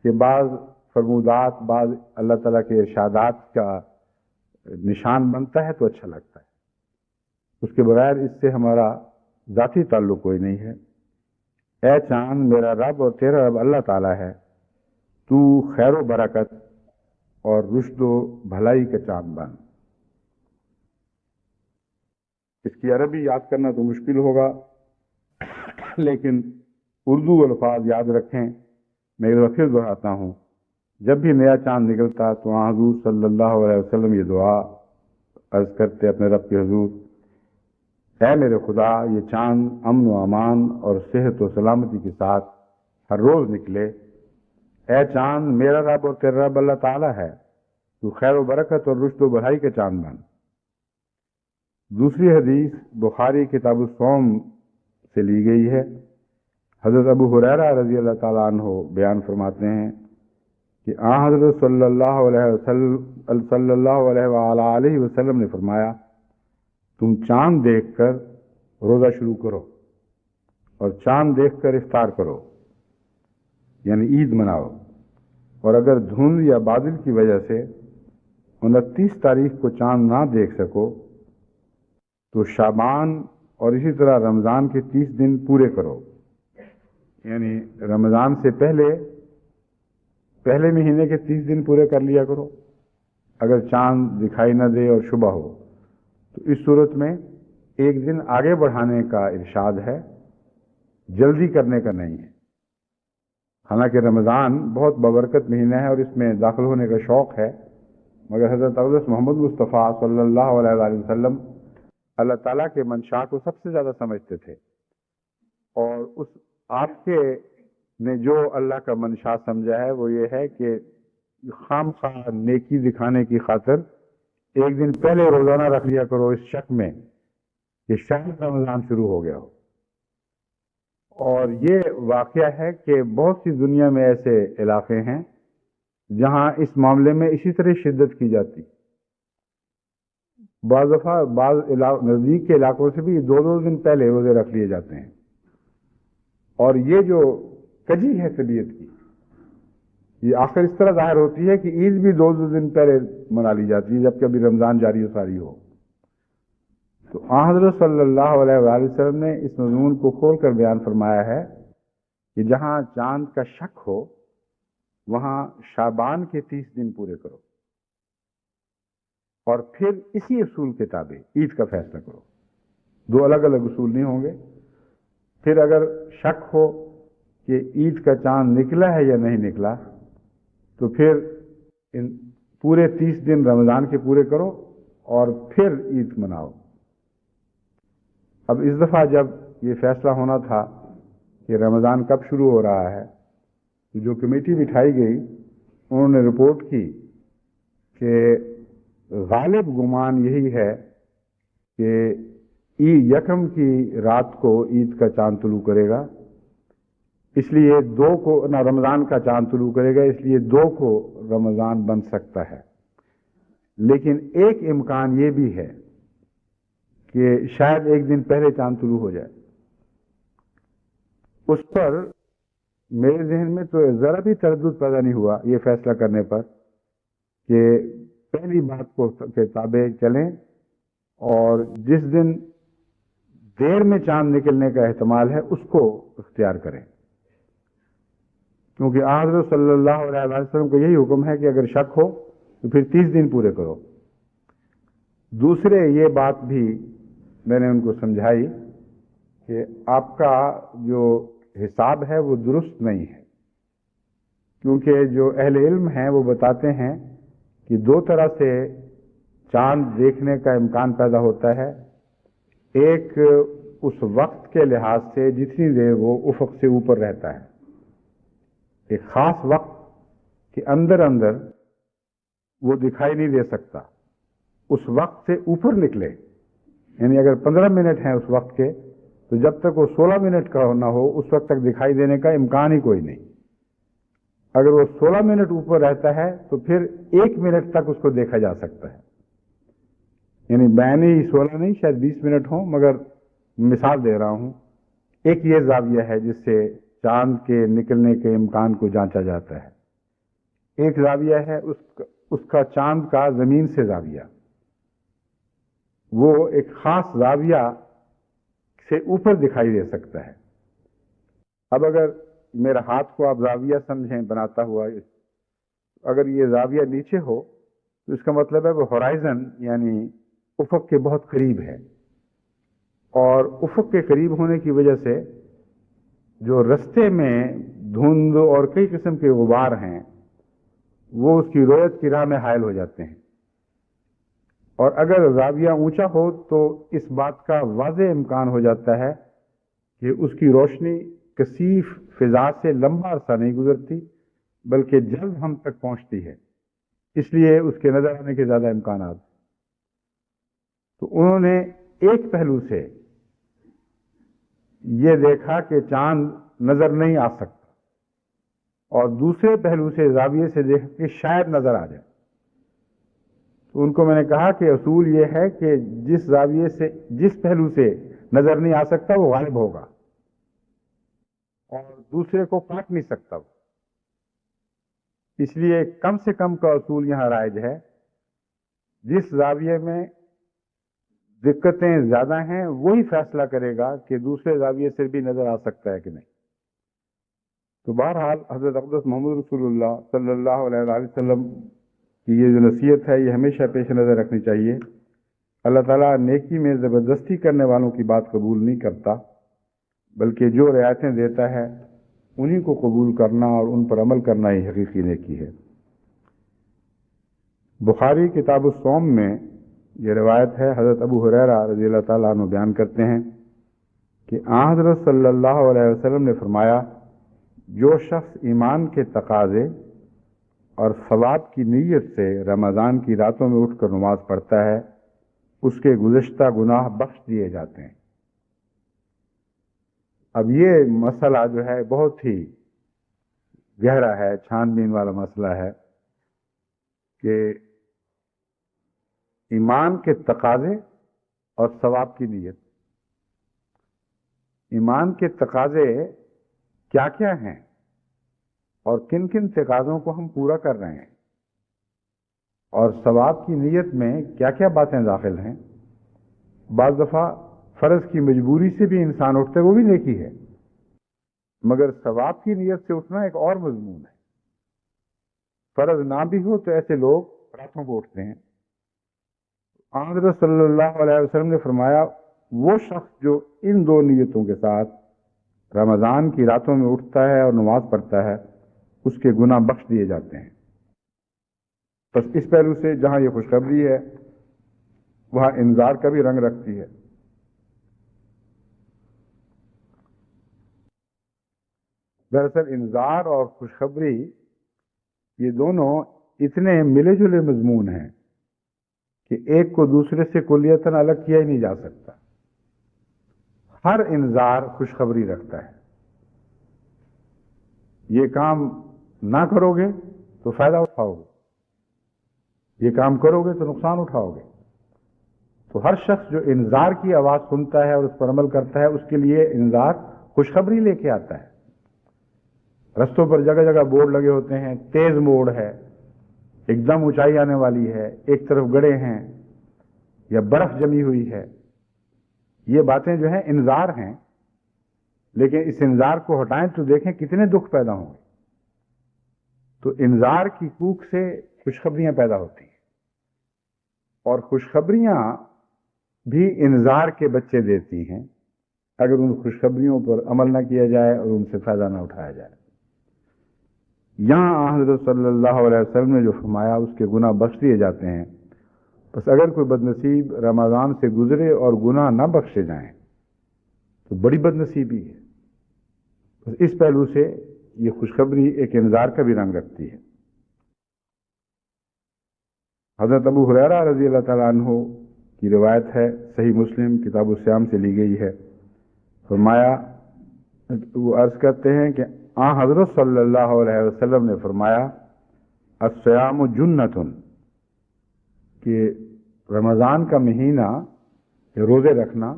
Speaker 2: کہ بعض فرمودات، بعض اللہ تعالیٰ کے ارشادات کا نشان بنتا ہے تو اچھا لگتا ہے، اس کے بغیر اس سے ہمارا ذاتی تعلق کوئی نہیں ہے۔ اے چاند، میرا رب اور تیرا رب اللہ تعالیٰ ہے، تو خیر و برکت اور رشد و بھلائی کا چاند بن۔ اس کی عربی یاد کرنا تو مشکل ہوگا، لیکن اردو الفاظ یاد رکھیں۔ میں ایک پھر دہراتا ہوں، جب بھی نیا چاند نکلتا تو حضور صلی اللہ علیہ وسلم یہ دعا عرض کرتے اپنے رب کے حضور، اے میرے خدا، یہ چاند امن و امان اور صحت و سلامتی کے ساتھ ہر روز نکلے۔ اے چاند، میرا رب اور تیرا رب اللہ تعالیٰ ہے، تو خیر و برکت اور رشد و بھلائی کا چاند بن۔ دوسری حدیث بخاری کتاب الصوم سے لی گئی ہے۔ حضرت ابو ہریرہ رضی اللہ تعالیٰ عنہ بیان فرماتے ہیں کہ حضرت صلی اللہ علیہ وسلم نے فرمایا، تم چاند دیکھ کر روزہ شروع کرو اور چاند دیکھ کر افطار کرو، یعنی عید مناؤ، اور اگر دھند یا بادل کی وجہ سے 29 تاریخ کو چاند نہ دیکھ سکو تو شعبان اور اسی طرح رمضان کے 30 دن پورے کرو، یعنی رمضان سے پہلے مہینے کے 30 دن پورے کر لیا کرو اگر چاند دکھائی نہ دے اور شبہ ہو تو اس صورت میں ایک دن آگے بڑھانے کا ارشاد ہے، جلدی کرنے کا نہیں ہے۔ حالانکہ رمضان بہت بابرکت مہینہ ہے اور اس میں داخل ہونے کا شوق ہے، مگر حضرت اقدس محمد مصطفیٰ صلی اللہ علیہ وآلہ وسلم اللہ تعالیٰ کے منشا کو سب سے زیادہ سمجھتے تھے، اور آپ کے نے جو اللہ کا منشا سمجھا ہے وہ یہ ہے کہ خام خواہ نیکی دکھانے کی خاطر ایک دن پہلے روزانہ رکھ لیا کرو اس شک میں کہ شاید رمضان شروع ہو گیا ہو۔ اور یہ واقعہ ہے کہ بہت سی دنیا میں ایسے علاقے ہیں جہاں اس معاملے میں اسی طرح شدت کی جاتی، بعض دفعہ نزدیک کے علاقوں سے بھی 2 دن پہلے روزے رکھ لیے جاتے ہیں، اور یہ جو کجی ہے طبیعت کی، یہ آخر اس طرح ظاہر ہوتی ہے کہ عید بھی 2 دن پہلے منا لی جاتی ہے جبکہ ابھی رمضان جاری و ساری ہو۔ تو حضرت صلی اللہ علیہ وآلہ وسلم نے اس مضمون کو کھول کر بیان فرمایا ہے کہ جہاں چاند کا شک ہو وہاں شعبان کے 30 دن پورے کرو، اور پھر اسی اصول کے تابع عید کا فیصلہ کرو، 2 الگ الگ اصول نہیں ہوں گے۔ پھر اگر شک ہو کہ عید کا چاند نکلا ہے یا نہیں نکلا تو پھر ان پورے 30 دن رمضان کے پورے کرو اور پھر عید مناؤ۔ اب اس دفعہ جب یہ فیصلہ ہونا تھا کہ رمضان کب شروع ہو رہا ہے تو جو کمیٹی بٹھائی گئی انہوں نے رپورٹ کی کہ غالب گمان یہی ہے کہ یکم کی رات کو عید کا چاند طلوع کرے گا، اس لیے 2 کو رمضان کا چاند طلوع کرے گا، اس لیے 2 کو رمضان بن سکتا ہے۔ لیکن ایک امکان یہ بھی ہے کہ شاید ایک دن پہلے چاند طلوع ہو جائے۔ اس پر میرے ذہن میں تو ذرا بھی تردد پیدا نہیں ہوا یہ فیصلہ کرنے پر کہ پہلی بات کو کے تابع چلیں اور جس دن دیر میں چاند نکلنے کا احتمال ہے اس کو اختیار کریں، کیونکہ حضرت صلی اللہ علیہ وسلم کا یہی حکم ہے کہ اگر شک ہو تو پھر 30 دن پورے کرو۔ دوسرے یہ بات بھی میں نے ان کو سمجھائی کہ آپ کا جو حساب ہے وہ درست نہیں ہے، کیونکہ جو اہل علم ہیں وہ بتاتے ہیں کہ 2 طرح سے چاند دیکھنے کا امکان پیدا ہوتا ہے۔ ایک اس وقت کے لحاظ سے جتنی دیر وہ افق سے اوپر رہتا ہے، ایک خاص وقت کے اندر وہ دکھائی نہیں دے سکتا، اس وقت سے اوپر نکلے، یعنی اگر 15 منٹ ہیں اس وقت کے تو جب تک وہ 16 منٹ کا نہ ہو اس وقت تک دکھائی دینے کا امکان ہی کوئی نہیں۔ اگر وہ 16 منٹ اوپر رہتا ہے تو پھر 1 منٹ تک اس کو دیکھا جا سکتا ہے، یعنی بینی 16 نہیں شاید 20 منٹ ہوں، مگر مثال دے رہا ہوں۔ ایک یہ زاویہ ہے جس سے چاند کے نکلنے کے امکان کو جانچا جاتا ہے۔ ایک زاویہ ہے اس کا چاند کا زمین سے زاویہ، وہ ایک خاص زاویہ سے اوپر دکھائی دے سکتا ہے۔ اب اگر میرا ہاتھ کو آپ زاویہ سمجھیں بناتا ہوا، اگر یہ زاویہ نیچے ہو تو اس کا مطلب ہے وہ ہورائزن یعنی افق کے بہت قریب ہے، اور افق کے قریب ہونے کی وجہ سے جو رستے میں دھند اور کئی قسم کے غبار ہیں وہ اس کی رویت کی راہ میں حائل ہو جاتے ہیں، اور اگر زاویہ اونچا ہو تو اس بات کا واضح امکان ہو جاتا ہے کہ اس کی روشنی کثیف فضا سے لمبا عرصہ نہیں گزرتی بلکہ جلد ہم تک پہنچتی ہے، اس لیے اس کے نظر آنے کے زیادہ امکانات۔ تو انہوں نے ایک پہلو سے یہ دیکھا کہ چاند نظر نہیں آ سکتا، اور دوسرے پہلو سے زاویے سے دیکھا کہ شاید نظر آ جائے۔ تو ان کو میں نے کہا کہ اصول یہ ہے کہ جس زاویے سے جس پہلو سے نظر نہیں آ سکتا وہ غالب ہوگا اور دوسرے کو کاٹ نہیں سکتا وہ۔ اس لیے کم سے کم کا اصول یہاں رائج ہے، جس زاویے میں دقتیں زیادہ ہیں وہی فیصلہ کرے گا کہ دوسرے زاویے سے بھی نظر آ سکتا ہے کہ نہیں. تو بہرحال حضرت اقدس محمد رسول اللہ صلی اللہ علیہ وآلہ وسلم کی یہ جو نصیحت ہے یہ ہمیشہ پیش نظر رکھنی چاہیے. اللہ تعالیٰ نیکی میں زبردستی کرنے والوں کی بات قبول نہیں کرتا، بلکہ جو رعایتیں دیتا ہے انہی کو قبول کرنا اور ان پر عمل کرنا ہی حقیقی نیکی ہے. بخاری کتاب الصوم میں یہ روایت ہے، حضرت ابو ہریرہ رضی اللہ تعالیٰ عنہ بیان کرتے ہیں کہ آن حضرت صلی اللہ علیہ وسلم نے فرمایا، جو شخص ایمان کے تقاضے اور ثواب کی نیت سے رمضان کی راتوں میں اٹھ کر نماز پڑھتا ہے اس کے گزشتہ گناہ بخش دیے جاتے ہیں. اب یہ مسئلہ جو ہے بہت ہی گہرا ہے، چھان بین والا مسئلہ ہے کہ ایمان کے تقاضے اور ثواب کی نیت. ایمان کے تقاضے کیا کیا ہیں اور کن کن تقاضوں کو ہم پورا کر رہے ہیں، اور ثواب کی نیت میں کیا کیا باتیں داخل ہیں. بعض دفعہ فرض کی مجبوری سے بھی انسان اٹھتے وہ بھی نیکی ہے، مگر ثواب کی نیت سے اٹھنا ایک اور مضمون ہے. فرض نہ بھی ہو تو ایسے لوگ راتوں کو اٹھتے ہیں. حضرت صلی اللہ علیہ وسلم نے فرمایا، وہ شخص جو ان دو نیتوں کے ساتھ رمضان کی راتوں میں اٹھتا ہے اور نماز پڑھتا ہے اس کے گناہ بخش دیے جاتے ہیں. بس اس پہلو سے جہاں یہ خوشخبری ہے وہاں انذار کا بھی رنگ رکھتی ہے. دراصل انذار اور خوشخبری یہ دونوں اتنے ملے جلے مضمون ہیں کہ ایک کو دوسرے سے کلیتاً الگ کیا ہی نہیں جا سکتا. ہر انذار خوشخبری رکھتا ہے. یہ کام نہ کرو گے تو فائدہ اٹھاؤ گے، یہ کام کرو گے تو نقصان اٹھاؤ گے. تو ہر شخص جو انذار کی آواز سنتا ہے اور اس پر عمل کرتا ہے اس کے لیے انذار خوشخبری لے کے آتا ہے. رستوں پر جگہ جگہ بورڈ لگے ہوتے ہیں، تیز موڑ ہے، ایک دم اونچائی آنے والی ہے، ایک طرف گڑھے ہیں یا برف جمی ہوئی ہے. یہ باتیں جو ہیں انذار ہیں، لیکن اس انذار کو ہٹائیں تو دیکھیں کتنے دکھ پیدا ہوں گے. تو انذار کی کوک سے خوشخبریاں پیدا ہوتی ہیں، اور خوشخبریاں بھی انذار کے بچے دیتی ہیں اگر ان خوشخبریوں پر عمل نہ کیا جائے اور ان سے فائدہ نہ اٹھایا جائے. یہاں حضرت صلی اللہ علیہ وسلم نے جو فرمایا اس کے گناہ بخش دیے جاتے ہیں. بس اگر کوئی بدنصیب رمضان سے گزرے اور گناہ نہ بخشے جائیں تو بڑی بدنصیبی ہے. بس اس پہلو سے یہ خوشخبری ایک انذار کا بھی رنگ رکھتی ہے. حضرت ابو ہریرہ رضی اللہ تعالیٰ عنہ کی روایت ہے، صحیح مسلم کتاب الصیام سے لی گئی ہے. فرمایا، وہ عرض کرتے ہیں کہ حضرت صلی اللہ علیہ وسلم نے فرمایا، الصیام جنۃ، کہ رمضان کا مہینہ روزے رکھنا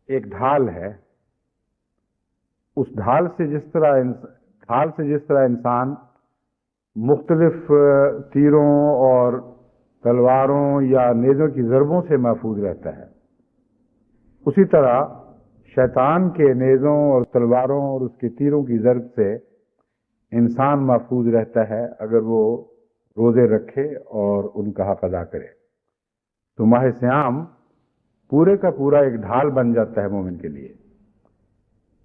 Speaker 2: ایک ڈھال ہے. اس ڈھال سے جس طرح انسان مختلف تیروں اور تلواروں یا نیزوں کی ضربوں سے محفوظ رہتا ہے، اسی طرح شیطان کے نیزوں اور تلواروں اور اس کے تیروں کی ضرب سے انسان محفوظ رہتا ہے اگر وہ روزے رکھے اور ان کا حق ادا کرے. تو ماہ صیام پورے کا پورا ایک ڈھال بن جاتا ہے مومن کے لیے.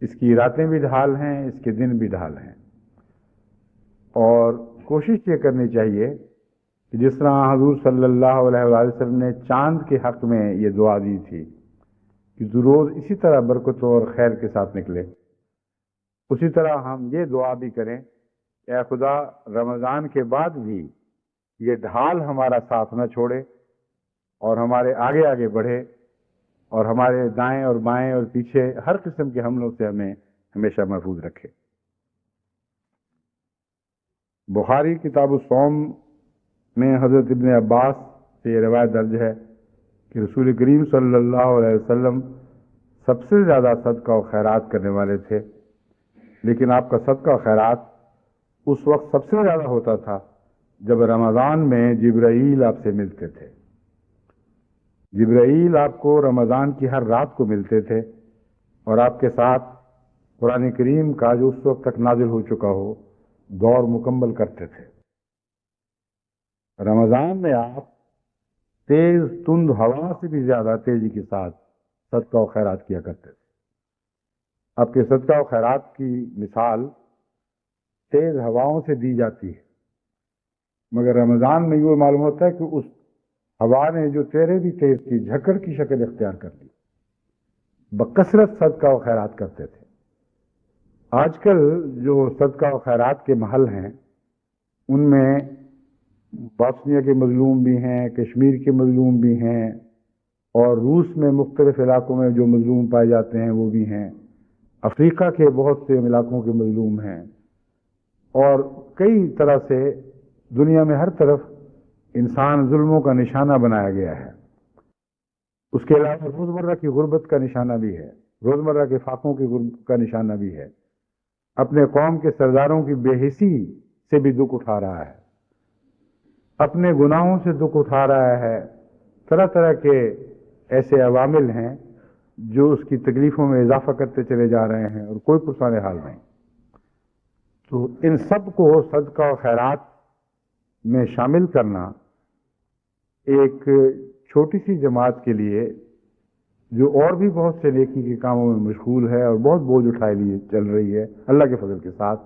Speaker 2: اس کی راتیں بھی ڈھال ہیں، اس کے دن بھی ڈھال ہیں. اور کوشش یہ کرنی چاہیے کہ جس طرح حضور صلی اللہ علیہ وآلہ وسلم نے چاند کے حق میں یہ دعا دی تھی کہ روز اسی طرح برکتوں اور خیر کے ساتھ نکلے، اسی طرح ہم یہ دعا بھی کریں کہ اے خدا رمضان کے بعد بھی یہ ڈھال ہمارا ساتھ نہ چھوڑے اور ہمارے آگے آگے بڑھے اور ہمارے دائیں اور بائیں اور پیچھے ہر قسم کے حملوں سے ہمیں ہمیشہ محفوظ رکھے. بخاری کتاب الصوم میں حضرت ابن عباس سے یہ روایت درج ہے کہ رسول کریم صلی اللہ علیہ وسلم سب سے زیادہ صدقہ و خیرات کرنے والے تھے، لیکن آپ کا صدقہ و خیرات اس وقت سب سے زیادہ ہوتا تھا جب رمضان میں جبرائیل آپ سے ملتے تھے. جبرائیل آپ کو رمضان کی ہر رات کو ملتے تھے اور آپ کے ساتھ قرآن کریم کا جو اس وقت تک نازل ہو چکا ہو دور مکمل کرتے تھے۔ رمضان میں آپ تیز تند ہوا سے بھی زیادہ تیزی کے ساتھ صدقہ و خیرات کیا کرتے تھے۔ آپ کے صدقہ و خیرات کی مثال تیز ہواؤں سے دی جاتی ہے، مگر رمضان میں یہ معلوم ہوتا ہے کہ اس ہوا نے جو تیرے بھی تیز تھی جھکڑ کی شکل اختیار کر لی، بکثرت صدقہ و خیرات کرتے تھے۔ آج کل جو صدقہ و خیرات کے محل ہیں ان میں بوسنیا کے مظلوم بھی ہیں، کشمیر کے مظلوم بھی ہیں، اور روس میں مختلف علاقوں میں جو مظلوم پائے جاتے ہیں وہ بھی ہیں، افریقہ کے بہت سے علاقوں کے مظلوم ہیں، اور کئی طرح سے دنیا میں ہر طرف انسان ظلموں کا نشانہ بنایا گیا ہے۔ اس کے علاوہ روزمرہ کی غربت کا نشانہ بھی ہے، روزمرہ کے فاقوں کی غربت کا نشانہ بھی ہے، اپنے قوم کے سرداروں کی بے حسی سے بھی دکھ اٹھا رہا ہے، اپنے گناہوں سے دکھ اٹھا رہا ہے۔ طرح طرح کے ایسے عوامل ہیں جو اس کی تکلیفوں میں اضافہ کرتے چلے جا رہے ہیں اور کوئی پرسان حال نہیں۔ تو ان سب کو صدقہ و خیرات میں شامل کرنا ایک چھوٹی سی جماعت کے لیے جو اور بھی بہت سے نیکی کے کاموں میں مشغول ہے اور بہت بوجھ اٹھائے لیے چل رہی ہے اللہ کے فضل کے ساتھ،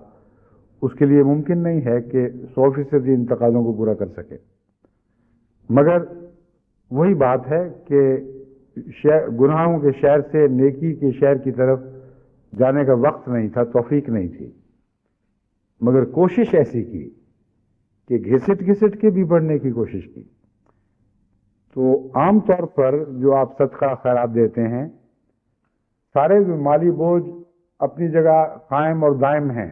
Speaker 2: اس کے لیے ممکن نہیں ہے کہ 100% ان تقاضوں کو پورا کر سکے۔ مگر وہی بات ہے کہ گناہوں کے شہر سے نیکی کے شہر کی طرف جانے کا وقت نہیں تھا، توفیق نہیں تھی، مگر کوشش ایسی کی کہ گھسٹ گھسٹ کے بھی بڑھنے کی کوشش کی۔ تو عام طور پر جو آپ صدقہ خیرات دیتے ہیں سارے مالی بوجھ اپنی جگہ قائم اور دائم ہیں،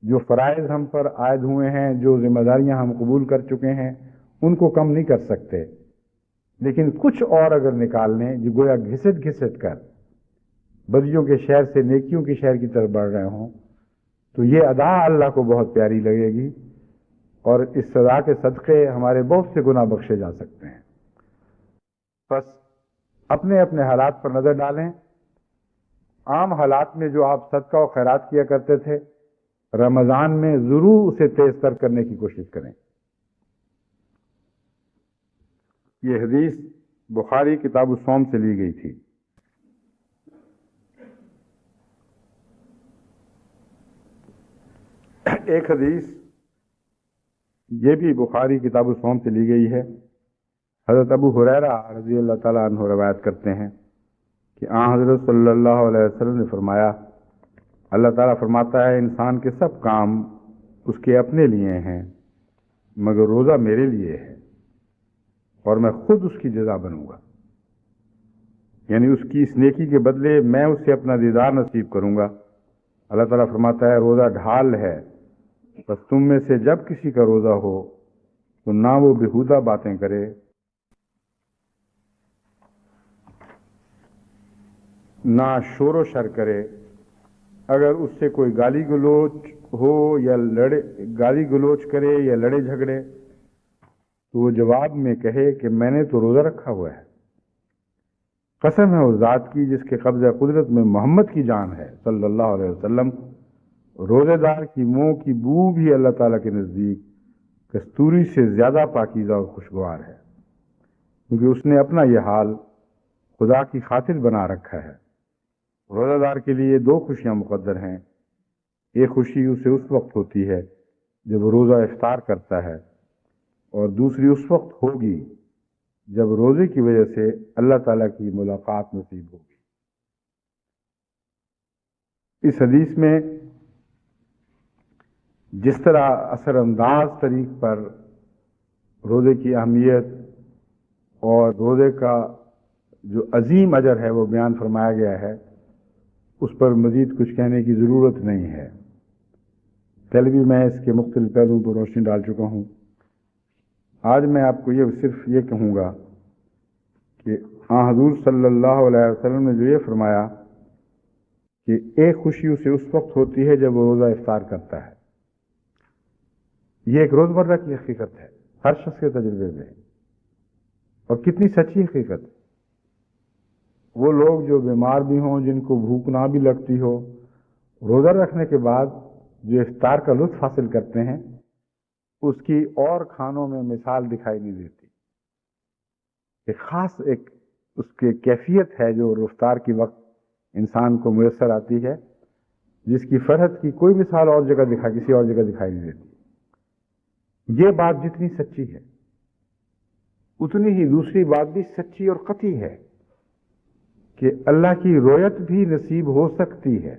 Speaker 2: جو فرائض ہم پر عائد ہوئے ہیں، جو ذمہ داریاں ہم قبول کر چکے ہیں ان کو کم نہیں کر سکتے، لیکن کچھ اور اگر نکال لیں جو گویا گھسٹ گھسٹ کر بدیوں کے شہر سے نیکیوں کے شہر کی طرف بڑھ رہے ہوں تو یہ ادا اللہ کو بہت پیاری لگے گی، اور اس سزا کے صدقے ہمارے بہت سے گناہ بخشے جا سکتے ہیں۔ بس اپنے اپنے حالات پر نظر ڈالیں۔ عام حالات میں جو آپ صدقہ و خیرات کیا کرتے تھے رمضان میں ضرور اسے تیز تر کرنے کی کوشش کریں۔ یہ حدیث بخاری کتاب الصوم سے لی گئی تھی۔ ایک حدیث یہ بھی بخاری کتاب الصوم سے لی گئی ہے۔ حضرت ابو ہریرہ رضی اللہ تعالیٰ عنہ روایت کرتے ہیں کہ حضرت صلی اللہ علیہ وسلم نے فرمایا، اللہ تعالیٰ فرماتا ہے انسان کے سب کام اس کے اپنے لیے ہیں مگر روزہ میرے لیے ہے اور میں خود اس کی جزا بنوں گا، یعنی اس کی اس نیکی کے بدلے میں اسے اپنا دیدار نصیب کروں گا۔ اللہ تعالیٰ فرماتا ہے روزہ ڈھال ہے، بس تم میں سے جب کسی کا روزہ ہو تو نہ وہ بےہودہ باتیں کرے، نہ شور و شر کرے۔ اگر اس سے کوئی گالی گلوچ ہو یا گالی گلوچ کرے یا لڑے جھگڑے تو وہ جواب میں کہے کہ میں نے تو روزہ رکھا ہوا ہے۔ قسم ہے اس ذات کی جس کے قبضہ قدرت میں محمد کی جان ہے صلی اللہ علیہ وسلم، روزے دار کی منہ کی بو بھی اللہ تعالیٰ کے نزدیک کستوری سے زیادہ پاکیزہ اور خوشگوار ہے، کیونکہ اس نے اپنا یہ حال خدا کی خاطر بنا رکھا ہے۔ روزہ دار کے لیے دو خوشیاں مقدر ہیں، ایک خوشی اسے اس وقت ہوتی ہے جب روزہ افطار کرتا ہے، اور دوسری اس وقت ہوگی جب روزے کی وجہ سے اللہ تعالیٰ کی ملاقات نصیب ہوگی۔ اس حدیث میں جس طرح اثر انداز طریق پر روزے کی اہمیت اور روزے کا جو عظیم اجر ہے وہ بیان فرمایا گیا ہے، اس پر مزید کچھ کہنے کی ضرورت نہیں ہے۔ پہلے بھی میں اس کے مختلف پہلوؤں پر روشنی ڈال چکا ہوں۔ آج میں آپ کو صرف یہ کہوں گا کہ حضور صلی اللہ علیہ وسلم نے جو یہ فرمایا کہ ایک خوشی اسے اس وقت ہوتی ہے جب وہ روزہ افطار کرتا ہے، یہ ایک روزمرہ کی حقیقت ہے ہر شخص کے تجربے میں۔ اور کتنی سچی حقیقت. وہ لوگ جو بیمار بھی ہوں، جن کو بھوک نہ بھی لگتی ہو، روزہ رکھنے کے بعد جو افطار کا لطف حاصل کرتے ہیں، اس کی اور کھانوں میں مثال دکھائی نہیں دیتی. ایک خاص اس کی کیفیت ہے جو افطار کی وقت انسان کو میسر آتی ہے، جس کی فرحت کی کوئی مثال اور جگہ کسی اور جگہ دکھائی نہیں دیتی. یہ بات جتنی سچی ہے، اتنی ہی دوسری بات بھی سچی اور قطعی ہے کہ اللہ کی رویت بھی نصیب ہو سکتی ہے،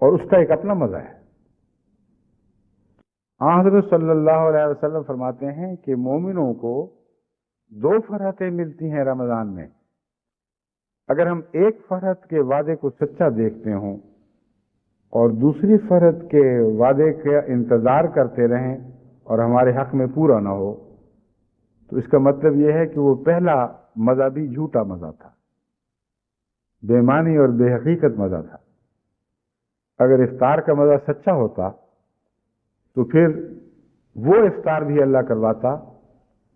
Speaker 2: اور اس کا ایک اپنا مزہ ہے. حضرت صلی اللہ علیہ وسلم فرماتے ہیں کہ مومنوں کو 2 فرحتیں ملتی ہیں رمضان میں. اگر ہم ایک فرحت کے وعدے کو سچا دیکھتے ہوں اور دوسری فرحت کے وعدے کا انتظار کرتے رہیں اور ہمارے حق میں پورا نہ ہو، تو اس کا مطلب یہ ہے کہ وہ پہلا مزہ بھی جھوٹا مزہ تھا، بے معنی اور بے حقیقت مزہ تھا. اگر افطار کا مزہ سچا ہوتا تو پھر وہ افطار بھی اللہ کرواتا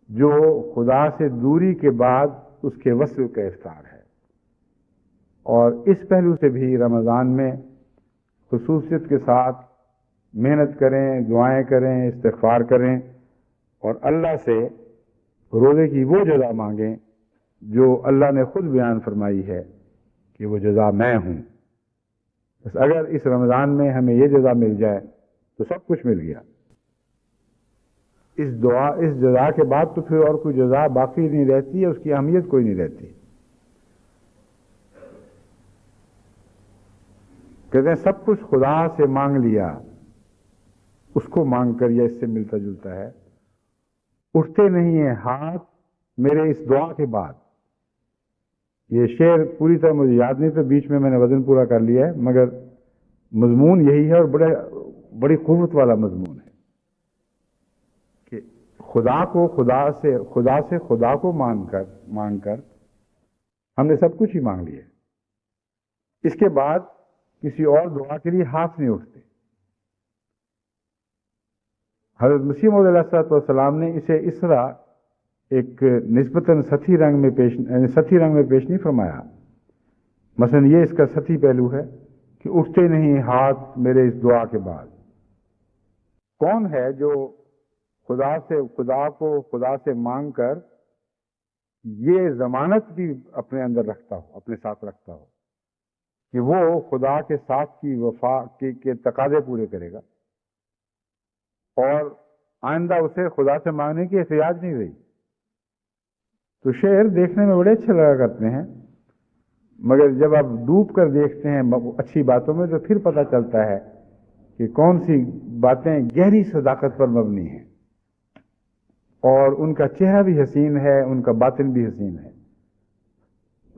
Speaker 2: جو خدا سے دوری کے بعد اس کے وصل کا افطار ہے. اور اس پہلو سے بھی رمضان میں خصوصیت کے ساتھ محنت کریں، دعائیں کریں، استغفار کریں، اور اللہ سے روزے کی وہ جزا مانگیں جو اللہ نے خود بیان فرمائی ہے کہ وہ جزا میں ہوں. بس اگر اس رمضان میں ہمیں یہ جزا مل جائے تو سب کچھ مل گیا. اس جزا کے بعد تو پھر اور کوئی جزا باقی نہیں رہتی ہے، اس کی اہمیت کوئی نہیں رہتی. کہتے ہیں سب کچھ خدا سے مانگ لیا، اس کو مانگ کر یا اس سے ملتا جلتا ہے. اٹھتے نہیں ہیں ہاتھ میرے اس دعا کے بعد. یہ شعر پوری طرح مجھے یاد نہیں، تو بیچ میں نے وزن پورا کر لیا ہے، مگر مضمون یہی ہے، اور بڑی قوت والا مضمون ہے کہ خدا کو مانگ کر ہم نے سب کچھ ہی مانگ لیا. اس کے بعد کسی اور دعا کے لیے ہاتھ نہیں اٹھتے. حضرت مسیح موعود علیہ السلام نے اسے اس طرح ایک نسبتاً سطحی رنگ میں پیش نہیں فرمایا. مثلا یہ اس کا سطحی پہلو ہے کہ اٹھتے نہیں ہاتھ میرے اس دعا کے بعد. کون ہے جو خدا سے مانگ کر یہ ضمانت بھی اپنے اندر رکھتا ہو، اپنے ساتھ رکھتا ہو کہ وہ خدا کے ساتھ کی وفا کے تقاضے پورے کرے گا، اور آئندہ اسے خدا سے مانگنے کی احتیاج نہیں رہی. تو شعر دیکھنے میں بڑے اچھے لگا کرتے ہیں، مگر جب آپ ڈوب کر دیکھتے ہیں اچھی باتوں میں تو پھر پتہ چلتا ہے کہ کون سی باتیں گہری صداقت پر مبنی ہیں، اور ان کا چہرہ بھی حسین ہے، ان کا باطن بھی حسین ہے.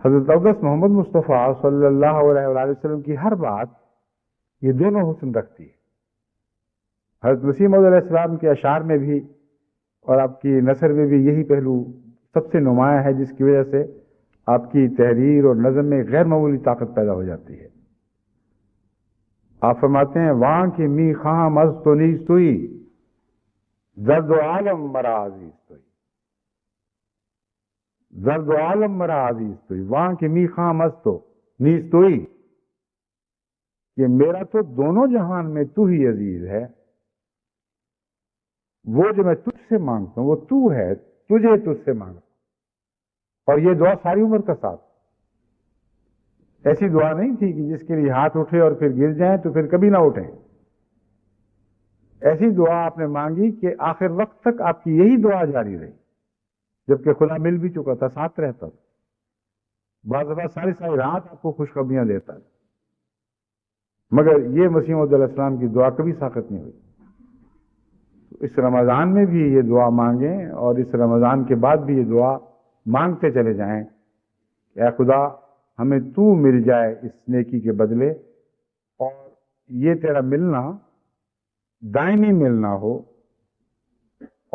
Speaker 2: حضرت اقدس محمد مصطفیٰ صلی اللہ علیہ وآلہ وسلم کی ہر بات یہ دونوں حسن رکھتی ہے. حضرت مسیح موعود علیہ السلام کے اشعار میں بھی اور آپ کی نثر میں بھی یہی پہلو سب سے نمایاں ہے، جس کی وجہ سے آپ کی تحریر اور نظم میں غیر معمولی طاقت پیدا ہو جاتی ہے. آپ فرماتے ہیں وہاں کی می خواہ مز تو نیز توئی، زرد و عالم مرا عزیز توئی، زرد و عالم مرا عزیز توئی، وہاں کی می خواہ مز تو نیز توئی، کہ میرا تو دونوں جہان میں تو ہی عزیز ہے. وہ جو میں تجھ سے مانگتا ہوں وہ تو ہے، تجھ سے مانگتا ہوں. اور یہ دعا ساری عمر کا ساتھ. ایسی دعا نہیں تھی کہ جس کے لیے ہاتھ اٹھے اور پھر گر جائیں تو پھر کبھی نہ اٹھیں. ایسی دعا آپ نے مانگی کہ آخر وقت تک آپ کی یہی دعا جاری رہی، جبکہ خدا مل بھی چکا تھا، ساتھ رہتا تھا، بعض دفعہ ساری رات آپ کو خوشخبریاں دیتا ہے. مگر یہ مسیح موعود علیہ السلام کی دعا کبھی ساقط نہیں ہوئی. اس رمضان میں بھی یہ دعا مانگیں، اور اس رمضان کے بعد بھی یہ دعا مانگتے چلے جائیں کہ اے خدا ہمیں تو مل جائے اس نیکی کے بدلے، اور یہ تیرا ملنا دائمی ملنا ہو،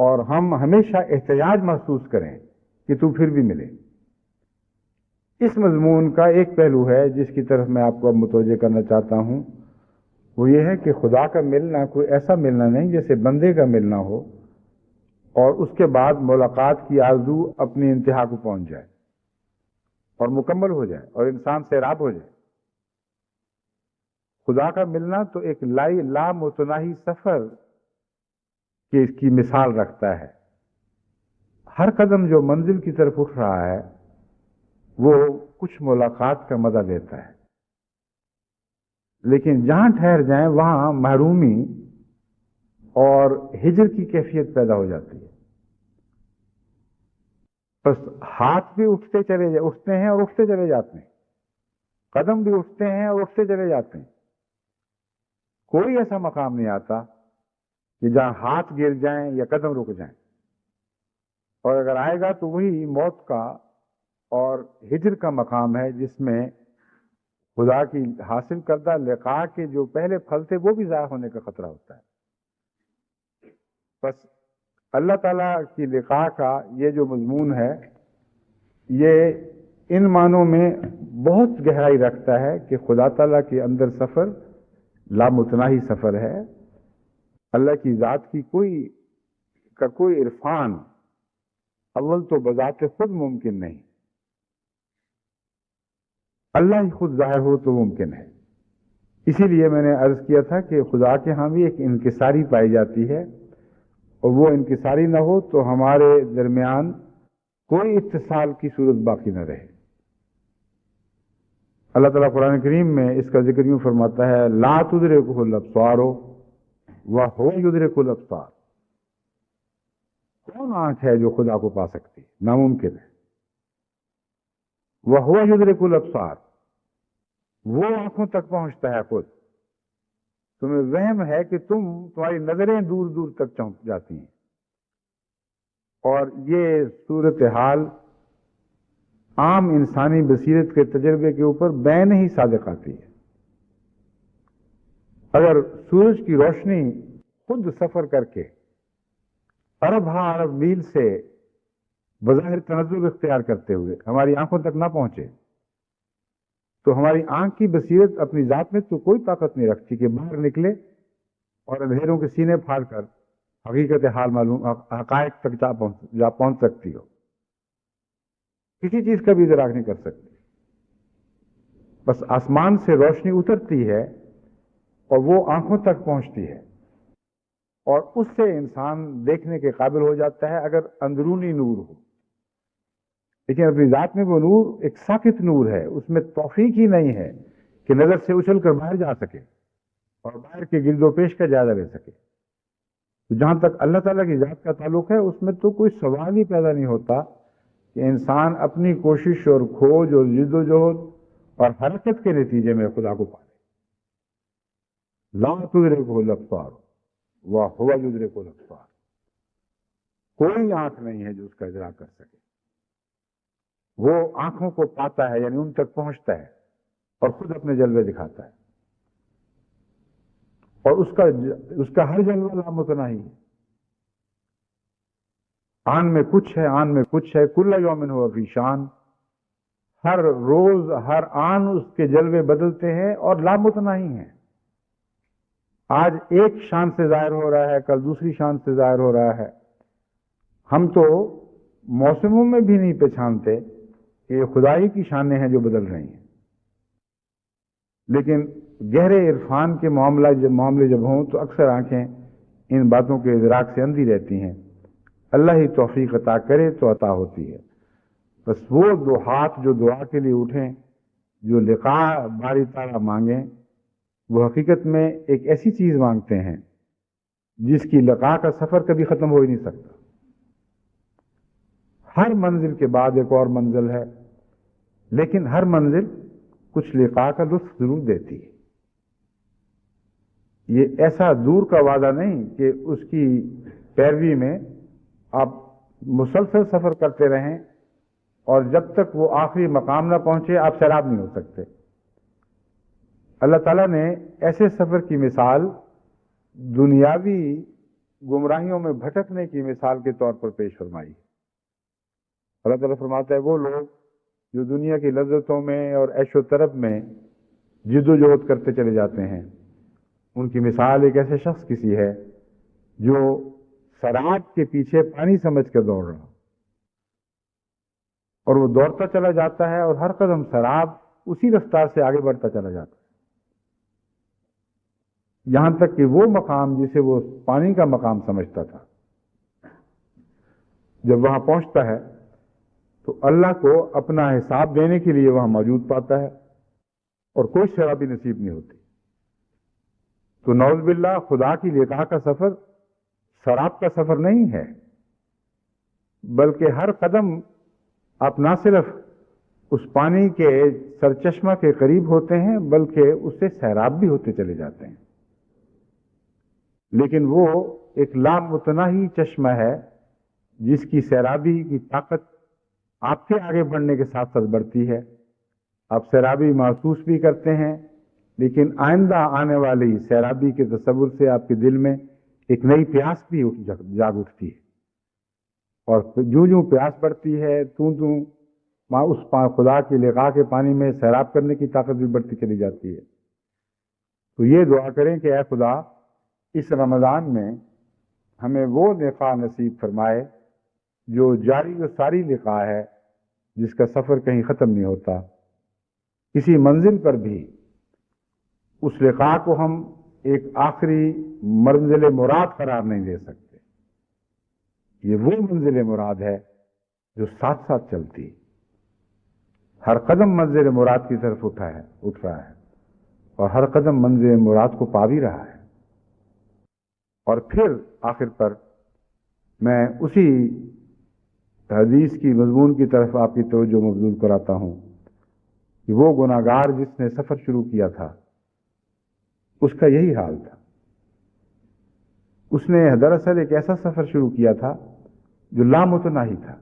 Speaker 2: اور ہم ہمیشہ احتیاج محسوس کریں کہ تو پھر بھی ملے. اس مضمون کا ایک پہلو ہے جس کی طرف میں آپ کو اب متوجہ کرنا چاہتا ہوں، وہ یہ ہے کہ خدا کا ملنا کوئی ایسا ملنا نہیں جیسے بندے کا ملنا ہو، اور اس کے بعد ملاقات کی آرزو اپنی انتہا کو پہنچ جائے اور مکمل ہو جائے اور انسان سیراب ہو جائے۔ خدا کا ملنا تو ایک لامتناہی سفر کی مثال رکھتا ہے۔ ہر قدم جو منزل کی طرف اٹھ رہا ہے وہ کچھ ملاقات کا مزہ دیتا ہے، لیکن جہاں ٹھہر جائیں وہاں محرومی اور ہجر کی کیفیت پیدا ہو جاتی ہے۔ بس ہاتھ بھی اٹھتے ہیں اور اٹھتے چلے جاتے ہیں، قدم بھی اٹھتے ہیں اور اٹھتے چلے جاتے ہیں۔ کوئی ایسا مقام نہیں آتا کہ جہاں ہاتھ گر جائیں یا قدم رک جائیں، اور اگر آئے گا تو وہی موت کا اور ہجر کا مقام ہے، جس میں خدا کی حاصل کردہ لقاء کے جو پہلے پھل تھے وہ بھی ضائع ہونے کا خطرہ ہوتا ہے۔ بس اللہ تعالیٰ کی لقاء کا یہ جو مضمون ہے یہ ان معنوں میں بہت گہرائی رکھتا ہے کہ خدا تعالیٰ کے اندر سفر لامتناہی سفر ہے۔ اللہ کی ذات کی کوئی عرفان اول تو بذات خود ممکن نہیں، اللہ ہی خود ظاہر ہو تو ممکن ہے۔ اسی لیے میں نے عرض کیا تھا کہ خدا کے ہاں بھی ایک انکساری پائی جاتی ہے، اور وہ انکساری نہ ہو تو ہمارے درمیان کوئی اتصال کی صورت باقی نہ رہے۔ اللہ تعالیٰ قرآن کریم میں اس کا ذکر یوں فرماتا ہے، لا تدرکہ الابصار وہو یدرک الابصار۔ کون آنکھ ہے جو خدا کو پا سکتی؟ ناممکن ہے۔ وہو یدرک الابصار، وہ آنکھوں تک پہنچتا ہے خود۔ تمہیں وہم ہے کہ تمہاری نظریں دور دور تک جاتی ہیں، اور یہ صورتحال عام انسانی بصیرت کے تجربے کے اوپر بین ہی صادق آتی ہے۔ اگر سورج کی روشنی خود سفر کر کے ارب ہا ارب میل سے بظاہر تنزل اختیار کرتے ہوئے ہماری آنکھوں تک نہ پہنچے تو ہماری آنکھ کی بصیرت اپنی ذات میں تو کوئی طاقت نہیں رکھتی کہ باہر نکلے اور اندھیروں کے سینے پھاڑ کر حقیقت حال معلوم حقائق تک جا پہنچ سکتی ہو۔ کسی چیز کا بھی ادراک نہیں کر سکتی۔ بس آسمان سے روشنی اترتی ہے اور وہ آنکھوں تک پہنچتی ہے، اور اس سے انسان دیکھنے کے قابل ہو جاتا ہے اگر اندرونی نور ہو۔ لیکن اپنی ذات میں وہ نور ایک ساکت نور ہے، اس میں توفیق ہی نہیں ہے کہ نظر سے اچھل کر باہر جا سکے اور باہر کے گرد و پیش کا جائزہ لے سکے۔ تو جہاں تک اللہ تعالیٰ کی ذات کا تعلق ہے اس میں تو کوئی سوال ہی پیدا نہیں ہوتا کہ انسان اپنی کوشش اور کھوج اور جد و جہد اور حرکت کے نتیجے میں خدا کو پائے۔ لا تدرکہ الابصار وہو یدرک الابصار، کوئی آنکھ نہیں ہے جو اس کا ادراک کر سکے۔ وہ آنکھوں کو پاتا ہے، یعنی ان تک پہنچتا ہے اور خود اپنے جلوے دکھاتا ہے، اور اس کا ہر جلوہ لامتناہی ہے۔ آن میں کچھ ہے، آن میں کچھ ہے، کل یوم ہوا فی شان۔ ہر روز ہر آن اس کے جلوے بدلتے ہیں اور لامتناہی ہیں۔ آج ایک شان سے ظاہر ہو رہا ہے، کل دوسری شان سے ظاہر ہو رہا ہے۔ ہم تو موسموں میں بھی نہیں پہچانتے کہ یہ خدائی کی شانیں ہیں جو بدل رہی ہیں، لیکن گہرے عرفان کے معاملے جب ہوں تو اکثر آنکھیں ان باتوں کے ادراک سے اندھی رہتی ہیں۔ اللہ ہی توفیق عطا کرے تو عطا ہوتی ہے۔ بس وہ دو ہاتھ جو دعا کے لیے اٹھیں، جو لقاء باری تعالیٰ مانگیں، وہ حقیقت میں ایک ایسی چیز مانگتے ہیں جس کی لقاء کا سفر کبھی ختم ہو ہی نہیں سکتا۔ ہر منزل کے بعد ایک اور منزل ہے، لیکن ہر منزل کچھ لقاء کا لطف ضرور دیتی ہے۔ یہ ایسا دور کا وعدہ نہیں کہ اس کی پیروی میں آپ مسلسل سفر کرتے رہیں اور جب تک وہ آخری مقام نہ پہنچے آپ سیراب نہیں ہو سکتے۔ اللہ تعالیٰ نے ایسے سفر کی مثال دنیاوی گمراہیوں میں بھٹکنے کی مثال کے طور پر پیش فرمائی۔ اللہ تعالیٰ فرماتا ہے وہ لوگ جو دنیا کی لذتوں میں اور عیش و طرب میں جد و جہد کرتے چلے جاتے ہیں، ان کی مثال ایک ایسے شخص کی سی ہے جو سراب کے پیچھے پانی سمجھ کے دوڑ رہا ہوں، اور وہ دوڑتا چلا جاتا ہے اور ہر قدم سراب اسی رفتار سے آگے بڑھتا چلا جاتا ہے، یہاں تک کہ وہ مقام جسے وہ پانی کا مقام سمجھتا تھا، جب وہاں پہنچتا ہے تو اللہ کو اپنا حساب دینے کے لیے وہاں موجود پاتا ہے اور کوئی شرابی نصیب نہیں ہوتی۔ تو نعوذ باللہ خدا کی لقاء کا سفر شراب کا سفر نہیں ہے، بلکہ ہر قدم آپ نہ صرف اس پانی کے سرچشمہ کے قریب ہوتے ہیں بلکہ اس سے سیراب بھی ہوتے چلے جاتے ہیں، لیکن وہ ایک لامتناہی چشمہ ہے جس کی سیرابی کی طاقت آپ کے آگے بڑھنے کے ساتھ ساتھ بڑھتی ہے۔ آپ سیرابی محسوس بھی کرتے ہیں، لیکن آئندہ آنے والی سیرابی کے تصور سے آپ کے دل میں ایک نئی پیاس بھی جاگ اٹھتی ہے، اور جوں جوں پیاس بڑھتی ہے توں اس خدا کی لقاء کے پانی میں سیراب کرنے کی طاقت بھی بڑھتی چلی جاتی ہے۔ تو یہ دعا کریں کہ اے خدا اس رمضان میں ہمیں وہ لقاء نصیب فرمائے جو جاری و ساری لقاء ہے، جس کا سفر کہیں ختم نہیں ہوتا، کسی منزل پر بھی اس لقاء کو ہم ایک آخری منزل مراد قرار نہیں دے سکتے۔ یہ وہ منزل مراد ہے جو ساتھ ساتھ چلتی، ہر قدم منزل مراد کی طرف اٹھ رہا ہے اور ہر قدم منزل مراد کو پا بھی رہا ہے۔ اور پھر آخر پر میں اسی حدیث کی مضمون کی طرف آپ کی توجہ مبذول کراتا ہوں کہ وہ گناہگار جس نے سفر شروع کیا تھا اس کا یہی حال تھا۔ اس نے دراصل ایک ایسا سفر شروع کیا تھا جو لامتناہی تھا،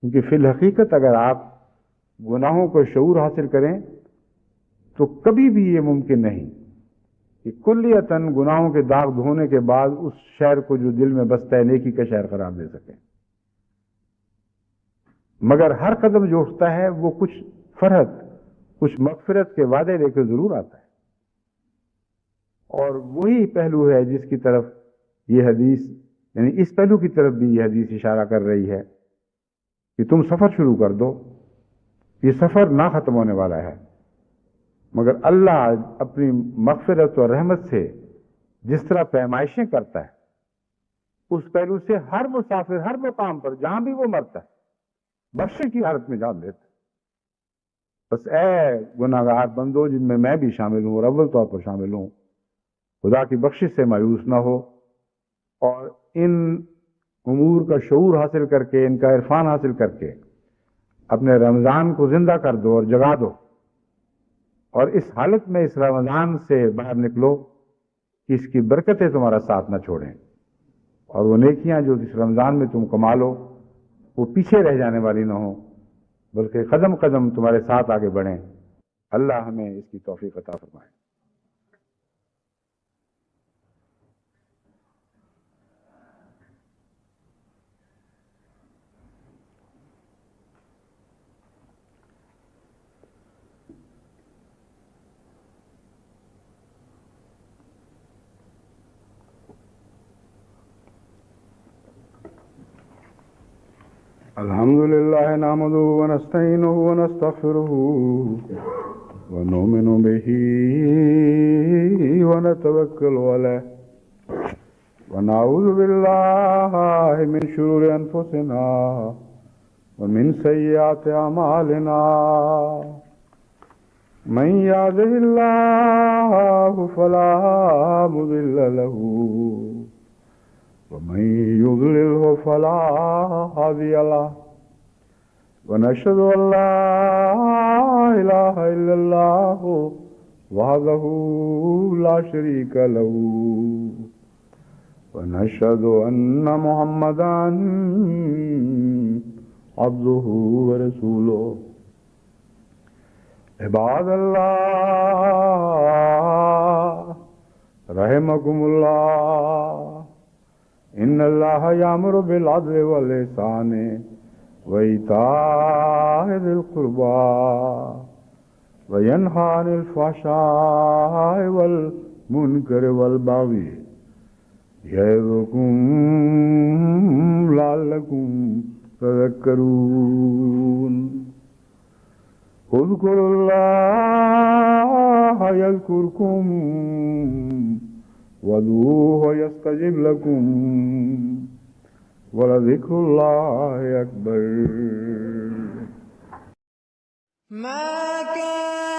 Speaker 2: کیونکہ فی الحقیقت اگر آپ گناہوں کو شعور حاصل کریں تو کبھی بھی یہ ممکن نہیں کہ کلیتاً گناہوں کے داغ دھونے کے بعد اس شہر کو جو دل میں بستا ہے نیکی کا شہر قرار دے سکیں، مگر ہر قدم جو اٹھتا ہے وہ کچھ فرحت، کچھ مغفرت کے وعدے لے کے ضرور آتا ہے۔ اور وہی پہلو ہے جس کی طرف یہ حدیث، یعنی اس پہلو کی طرف بھی یہ حدیث اشارہ کر رہی ہے کہ تم سفر شروع کر دو، یہ سفر نہ ختم ہونے والا ہے، مگر اللہ اپنی مغفرت اور رحمت سے جس طرح پیمائشیں کرتا ہے اس پہلو سے ہر مسافر ہر مقام پر جہاں بھی وہ مرتا ہے بخشش کی حالت میں جان دیتا ہے۔ بس اے گناہگار بندو، جن میں میں بھی شامل ہوں اور اول طور پر شامل ہوں، خدا کی بخشش سے مایوس نہ ہو اور ان امور کا شعور حاصل کر کے، ان کا عرفان حاصل کر کے اپنے رمضان کو زندہ کر دو اور جگا دو، اور اس حالت میں اس رمضان سے باہر نکلو کہ اس کی برکتیں تمہارا ساتھ نہ چھوڑیں، اور وہ نیکیاں جو اس رمضان میں تم کما لو وہ پیچھے رہ جانے والی نہ ہوں بلکہ قدم قدم تمہارے ساتھ آگے بڑھیں۔ اللہ ہمیں اس کی توفیق عطا فرمائے۔ الحمد لله نحمده ونستعينه ونستغفره ونؤمن به ونتوكل عليه ونعوذ بالله من شرور أنفسنا ومن سيئات أعمالنا، من يهده الله فلا مضل له ومن يضلله فلا هادي له، ونشهد أن لا إله إلا الله وحده لا شريك له، ونشهد أن محمدا عبده ورسوله۔ عباد الله رحمكم الله، إن الله يأمر بالعدل والإحسان وإيتاء ذي القربى وينهى عن الفحشاء والمنكر والبغي يعظكم لعلكم تذكرون اذكروا الله يذكركم وادعوه يستجب لكم ولذكر الله أكبر.
Speaker 4: ما كان